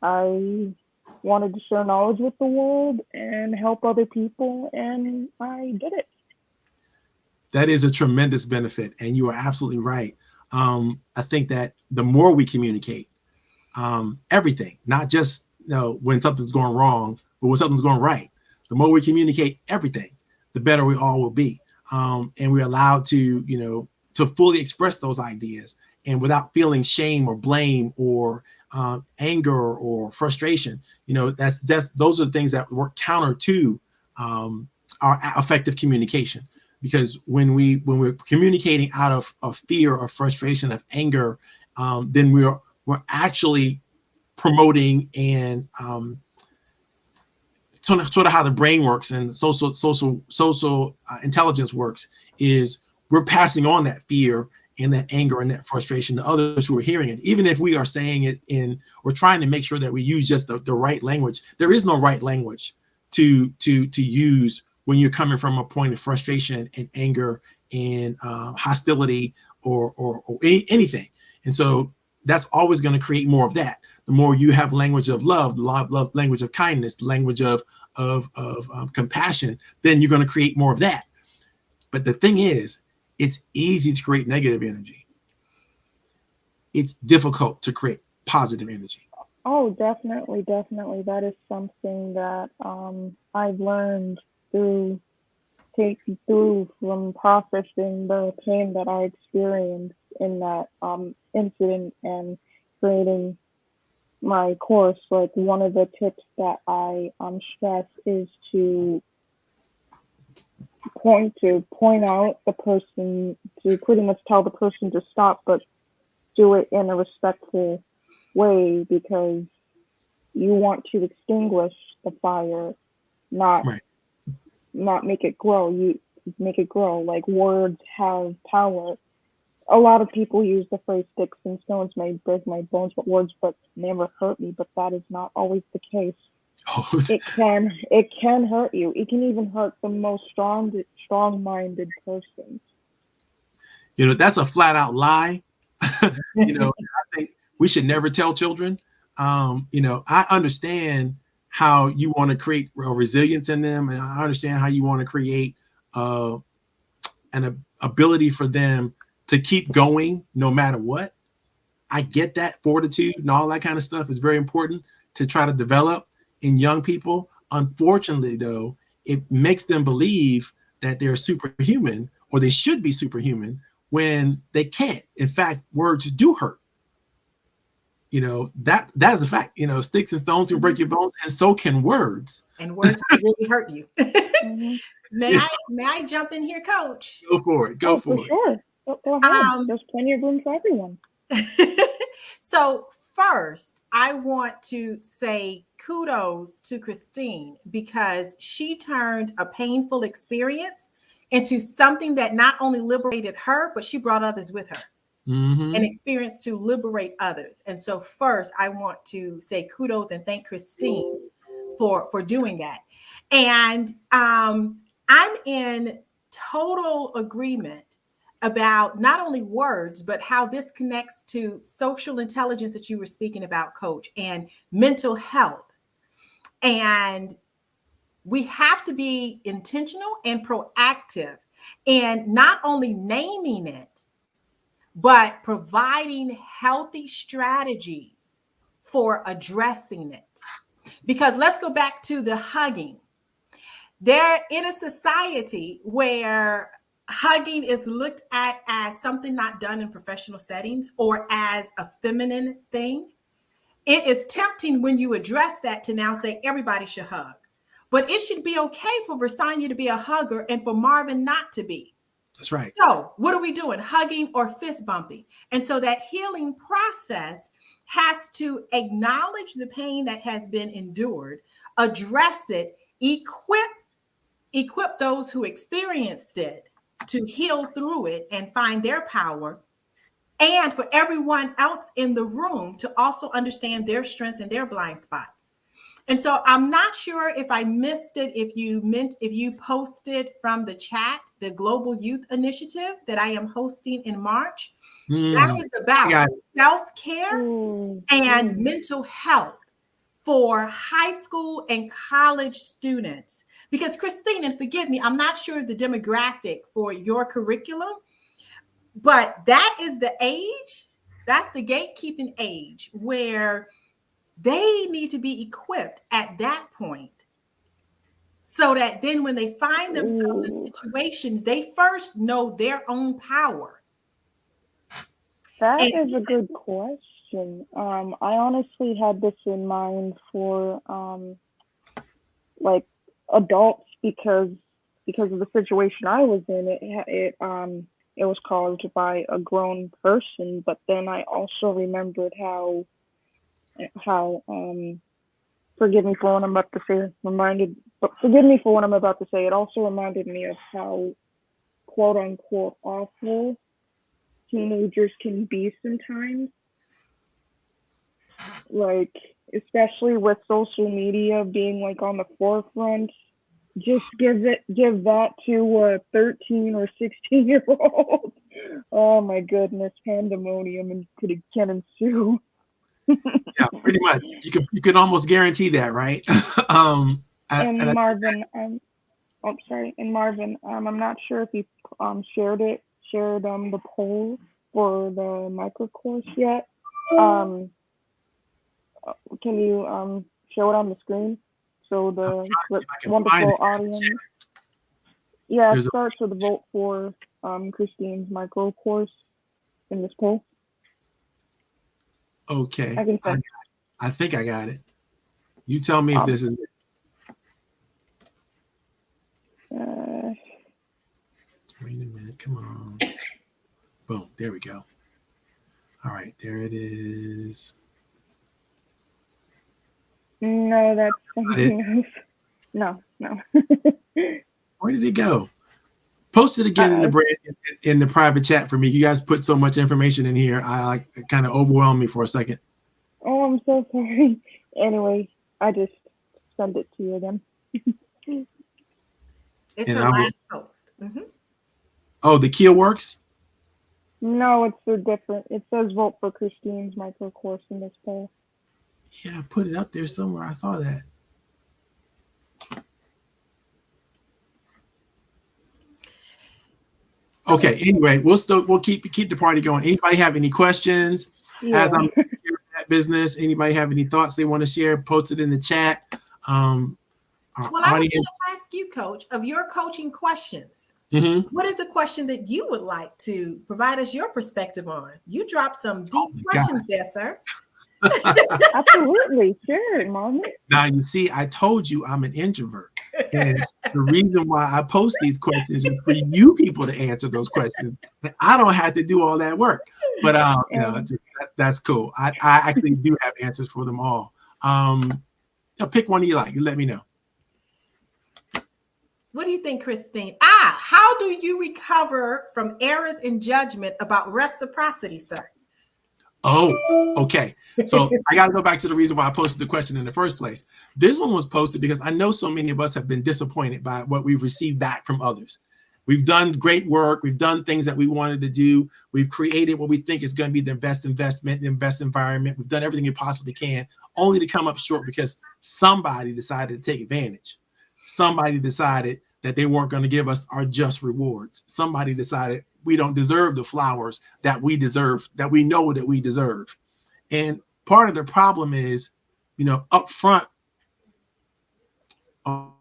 I wanted to share knowledge with the world and help other people, and I did it. That is a tremendous benefit, and you are absolutely right. I think that the more we communicate, everything, not just when something's going wrong, but when something's going right, the more we communicate everything, the better we all will be. And we're allowed to, to fully express those ideas and without feeling shame or blame or anger or frustration. That's those are the things that work counter to our effective communication. Because when we're communicating out of fear, of frustration, of anger, then we're actually promoting and sort of how the brain works and social intelligence works is we're passing on that fear and that anger and that frustration to others who are hearing it. Even if we are saying it we're trying to make sure that we use just the right language. There is no right language to use when you're coming from a point of frustration and anger and hostility or anything. And so that's always going to create more of that. The more you have language of love, language of kindness, language of compassion, then you're going to create more of that. But the thing is, it's easy to create negative energy. It's difficult to create positive energy. Oh, definitely, definitely. That is something that I've learned through from processing the pain that I experienced in that incident and creating my course. Like one of the tips that I stress is to point out the person, to pretty much tell the person to stop, but do it in a respectful way because you want to extinguish the fire, not Right. not make it grow. You make it grow. Like words have power. A lot of people use the phrase "sticks and stones may break my bones, but words but never hurt me." But that is not always the case. Oh, It can hurt you. It can even hurt the most strong-minded person. that's a flat out lie. I think we should never tell children. I understand how you want to create resilience in them, and I understand how you want to create an ability for them to keep going no matter what. I get that fortitude and all that kind of stuff is very important to try to develop in young people. Unfortunately, though, it makes them believe that they're superhuman or they should be superhuman when they can't. In fact, words do hurt. That is a fact. Sticks and stones can break your bones, and so can words. And words will really hurt you. Mm-hmm. May I jump in here, Coach? Go for it. Go Oh, for for it. sure. Go ahead. Um, There's plenty of room for everyone. so first, I want to say kudos to Christine because she turned a painful experience into something that not only liberated her, but she brought others with her. Mm-hmm. An experience to liberate others. And so first, I want to say kudos and thank Christine for doing that. And I'm in total agreement about not only words, but how this connects to social intelligence that you were speaking about, Coach, and mental health. And we have to be intentional and proactive in not only naming it, but providing healthy strategies for addressing it. Because let's go back to the hugging. They're in a society where hugging is looked at as something not done in professional settings or as a feminine thing. It is tempting when you address that to now say everybody should hug. But it should be okay for Versanya to be a hugger and for Marvin not to be. That's right. So what are we doing? Hugging or fist bumping? And so that healing process has to acknowledge the pain that has been endured, address it, equip those who experienced it to heal through it and find their power, and for everyone else in the room to also understand their strengths and their blind spots. And so I'm not sure if I missed it, if you posted from the chat the Global Youth Initiative that I am hosting in March. That is about self-care and mental health for high school and college students. Because Christine, and forgive me, I'm not sure the demographic for your curriculum, but that is the age, that's the gatekeeping age where they need to be equipped at that point so that then when they find themselves in situations, they first know their own power. That is a good question. I honestly had this in mind for like adults because of the situation I was in. It was caused by a grown person, but then I also remembered how forgive me for what I'm about to say. Forgive me for what I'm about to say. It also reminded me of how quote unquote awful teenagers can be sometimes. Like, especially with social media being like on the forefront, just give that to a 13 or 16-year-old. Oh my goodness, pandemonium and can ensue. Yeah, pretty much. You can almost guarantee that, right? Marvin, I'm sorry. And Marvin, I'm not sure if you shared the poll for the micro course yet. Can you show it on the screen so the wonderful audience? Yeah, it starts with a vote for Christine's micro course in this poll. Okay, I think I got it. You tell me if this is it. Wait a minute, come on. Boom, there we go. All right, there it is. No, that's something else. No. Where did it go? Post it again in the private chat for me. You guys put so much information in here. It kind of overwhelmed me for a second. Oh, I'm so sorry. Anyway, I just send it to you again. It's her last post. Mm-hmm. Oh, the Kia works? No, it's so different. It says vote for Christine's micro course in this poll. Yeah, I put it up there somewhere. I saw that. Okay. Anyway, we'll keep the party going. Anybody have any questions? Yeah. As I'm sharing that business, anybody have any thoughts they want to share? Post it in the chat. I was going to ask you, Coach, of your coaching questions. Mm-hmm. What is a question that you would like to provide us your perspective on? You dropped some deep questions there, sir. Absolutely, sure, Mom. Now you see, I told you I'm an introvert. And the reason why I post these questions is for you people to answer those questions. I don't have to do all that work, but that's cool. I actually do have answers for them all. Pick one you like. You let me know. What do you think, Christine? How do you recover from errors in judgment about reciprocity, sir? Oh, okay. So I got to go back to the reason why I posted the question in the first place. This one was posted because I know so many of us have been disappointed by what we've received back from others. We've done great work. We've done things that we wanted to do. We've created what we think is going to be the best investment, the best environment. We've done everything we possibly can, only to come up short because somebody decided to take advantage. Somebody decided that they weren't going to give us our just rewards. Somebody decided we don't deserve the flowers that we deserve, that we know that we deserve. And part of the problem is, up front. Oh,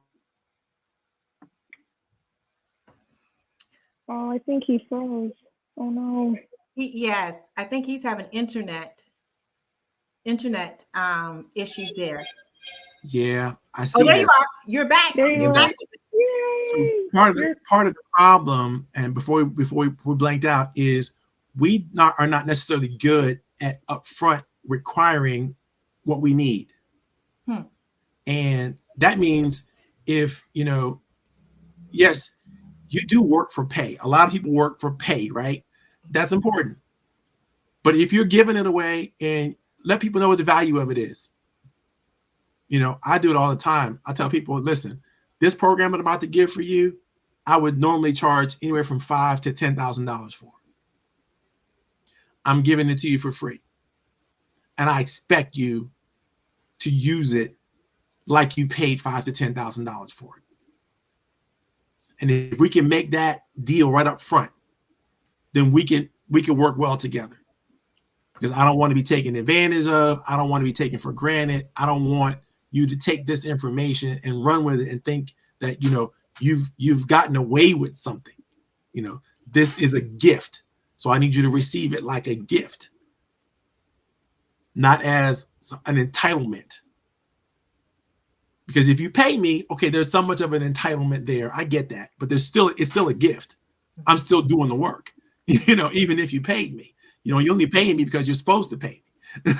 I think he froze. Oh no. Yes, I think he's having internet internet issues there. Yeah, I Oh, see there you that. are. You're back. There you You're are. back. So Yay! part of the problem, and before we blanked out, is are not necessarily good at upfront requiring what we need. Hmm. And that means if, yes, you do work for pay. A lot of people work for pay, right? That's important. But if you're giving it away, and let people know what the value of it is. I do it all the time. I tell people, listen, this program I'm about to give for you, I would normally charge anywhere from $5,000 to $10,000 for. I'm giving it to you for free. And I expect you to use it like you paid $5,000 to $10,000 for it. And if we can make that deal right up front, then we can work well together. Because I don't want to be taken advantage of. I don't want to be taken for granted. I don't want you to take this information and run with it and think that you've gotten away with something. This is a gift. So I need you to receive it like a gift, not as an entitlement. Because if you pay me, okay, there's so much of an entitlement there. I get that, but it's still a gift. I'm still doing the work, even if you paid me. You're only paying me because you're supposed to pay me.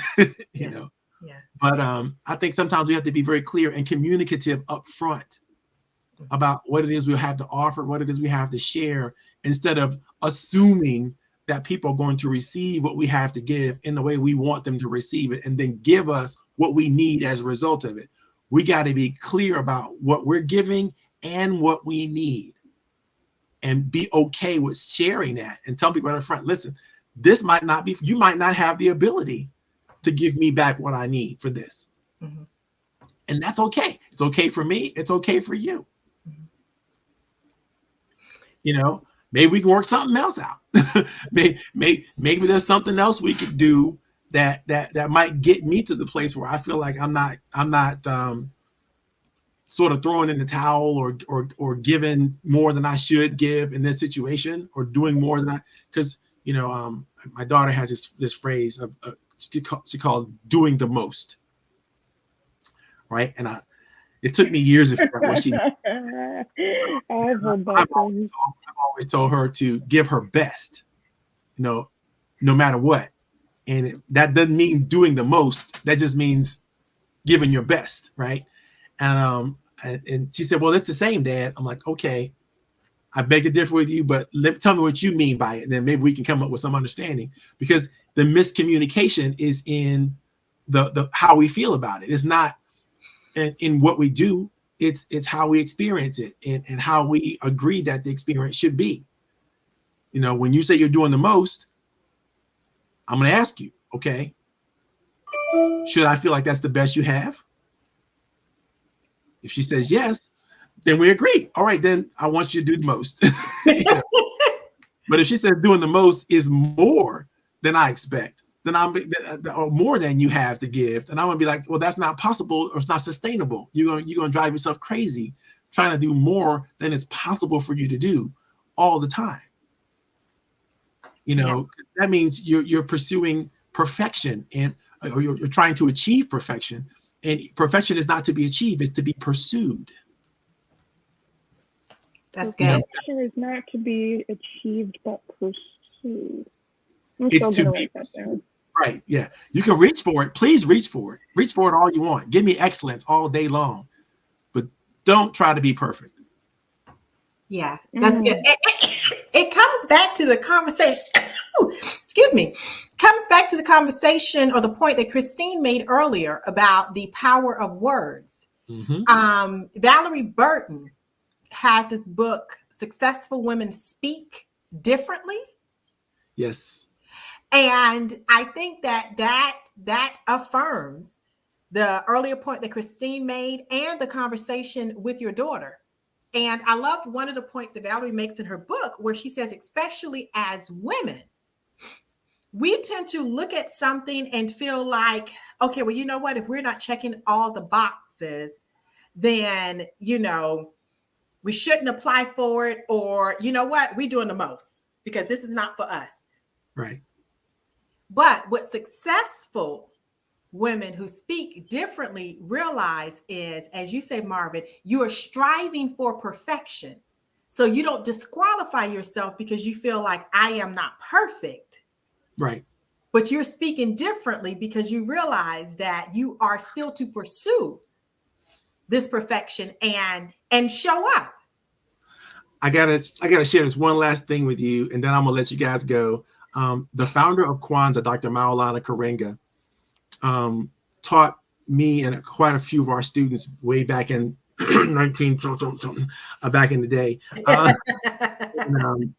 Yeah. But I think sometimes we have to be very clear and communicative up front about what it is we have to offer, what it is we have to share, instead of assuming that people are going to receive what we have to give in the way we want them to receive it and then give us what we need as a result of it. We got to be clear about what we're giving and what we need, and be okay with sharing that and tell people right up front, listen, you might not have the ability to give me back what I need for this. Mm-hmm. And that's okay. It's okay for me. It's okay for you. Mm-hmm. Maybe we can work something else out. maybe there's something else we could do that might get me to the place where I feel like I'm not sort of throwing in the towel or giving more than I should give in this situation, or doing more than because my daughter has this phrase of she calls doing the most, right? And it took me years to figure out what she. I've always told her to give her best, no matter what, and that doesn't mean doing the most. That just means giving your best, right? And she said, "Well, it's the same, Dad." I'm like, "Okay, I beg to differ with you, but tell me what you mean by it. Then maybe we can come up with some understanding." Because the miscommunication is in the how we feel about it. It's not in what we do. It's how we experience it and how we agree that the experience should be. When you say you're doing the most, I'm going to ask you, okay, should I feel like that's the best you have? If she says yes, then we agree. All right, then I want you to do the most. But if she says doing the most is more than I expect, then or more than you have to give, then I'm gonna be like, well, that's not possible, or it's not sustainable. You're gonna drive yourself crazy trying to do more than it's possible for you to do all the time. That means you're pursuing perfection, or you're trying to achieve perfection, and perfection is not to be achieved; it's to be pursued. That's good. Perfection is not to be achieved, but pursued. It's to be pursued. Right. Yeah. You can reach for it. Please reach for it. Reach for it all you want. Give me excellence all day long, but don't try to be perfect. Yeah, that's good. It comes back to the conversation. Excuse me. Comes back to the conversation or the point that Christine made earlier about the power of words. Mm-hmm. Valerie Burton has this book, Successful Women Speak Differently. Yes. And I think that affirms the earlier point that Christine made and the conversation with your daughter. And I love one of the points that Valerie makes in her book where she says, especially as women, we tend to look at something and feel like, okay, well, you know what? If we're not checking all the boxes, then, we shouldn't apply for it, or you know what? We're doing the most because this is not for us. Right. But what successful women who speak differently realize is, as you say, Marvin, you are striving for perfection. So you don't disqualify yourself because you feel like I am not perfect. Right. But you're speaking differently because you realize that you are still to pursue this perfection and show up. I gotta share this one last thing with you, and then I'm gonna let you guys go. The founder of Kwanzaa, Dr. Maulana Karenga, taught me and quite a few of our students way back in 19 something back in the day. And,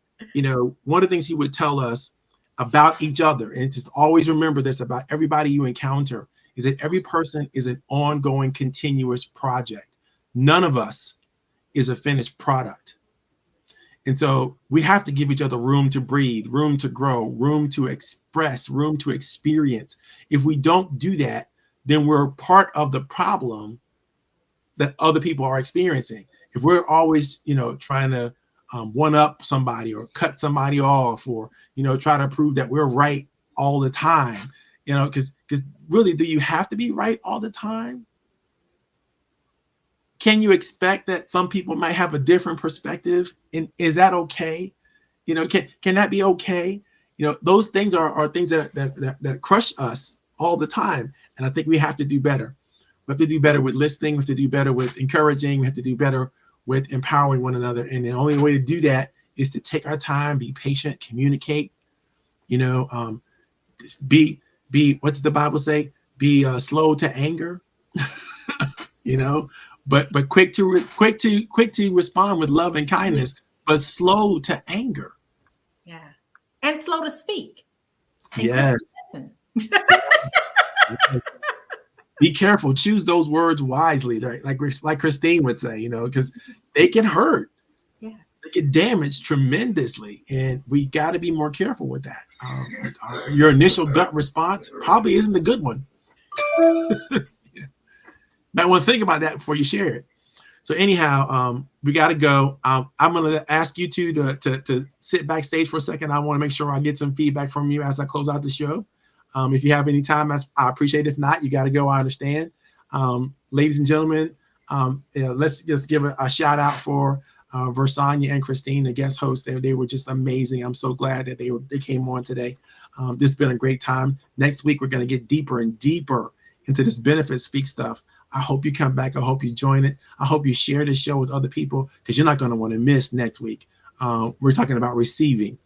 one of the things he would tell us about each other, and just always remember this about everybody you encounter, is that every person is an ongoing, continuous project. None of us is a finished product. And so we have to give each other room to breathe, room to grow, room to express, room to experience. If we don't do that, then we're part of the problem that other people are experiencing. If we're always, trying to one up somebody or cut somebody off, or, try to prove that we're right all the time, because really, do you have to be right all the time? Can you expect that some people might have a different perspective? And is that okay? Can that be okay? Those things are things that crush us all the time. And I think we have to do better. We have to do better with listening. We have to do better with encouraging. We have to do better with empowering one another. And the only way to do that is to take our time, be patient, communicate, be what's the Bible say? Be slow to anger, but quick to respond with love and kindness, but slow to anger. Yeah. And slow to speak. Yes. Be careful. Choose those words wisely, right? Like Christine would say, because they can hurt. Yeah. They can damage tremendously, and we got to be more careful with that. Your initial gut response probably isn't a good one. Might want to think about that before you share it. So anyhow, we got to go. I'm going to ask you to sit backstage for a second. I want to make sure I get some feedback from you as I close out the show. If you have any time, I appreciate it. If not, you got to go. I understand. Ladies and gentlemen, let's just give a shout out for Versanya and Christine, the guest hosts. They were just amazing. I'm so glad that they came on today. This has been a great time. Next week, we're going to get deeper and deeper into this benefit speak stuff. I hope you come back. I hope you join it. I hope you share this show with other people, because you're not going to want to miss next week. We're talking about receiving,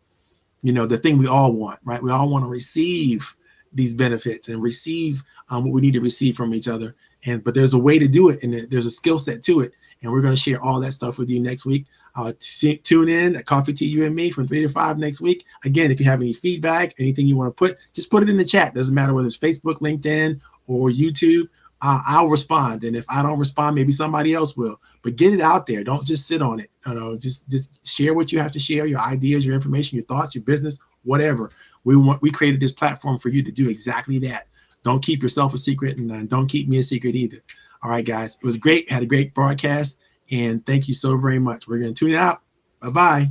the thing we all want, right? We all want to receive these benefits and receive what we need to receive from each other. But there's a way to do it, and there's a skill set to it. And we're going to share all that stuff with you next week. Tune in at Coffee Tea, You and Me from 3 to 5 next week. Again, if you have any feedback, anything you want to put, just put it in the chat. Doesn't matter whether it's Facebook, LinkedIn, or YouTube. I'll respond. And if I don't respond, maybe somebody else will. But get it out there. Don't just sit on it. Just share what you have to share, your ideas, your information, your thoughts, your business, whatever. We created this platform for you to do exactly that. Don't keep yourself a secret, and don't keep me a secret either. All right, guys. It was great. Had a great broadcast. And thank you so very much. We're going to tune it out. Bye-bye.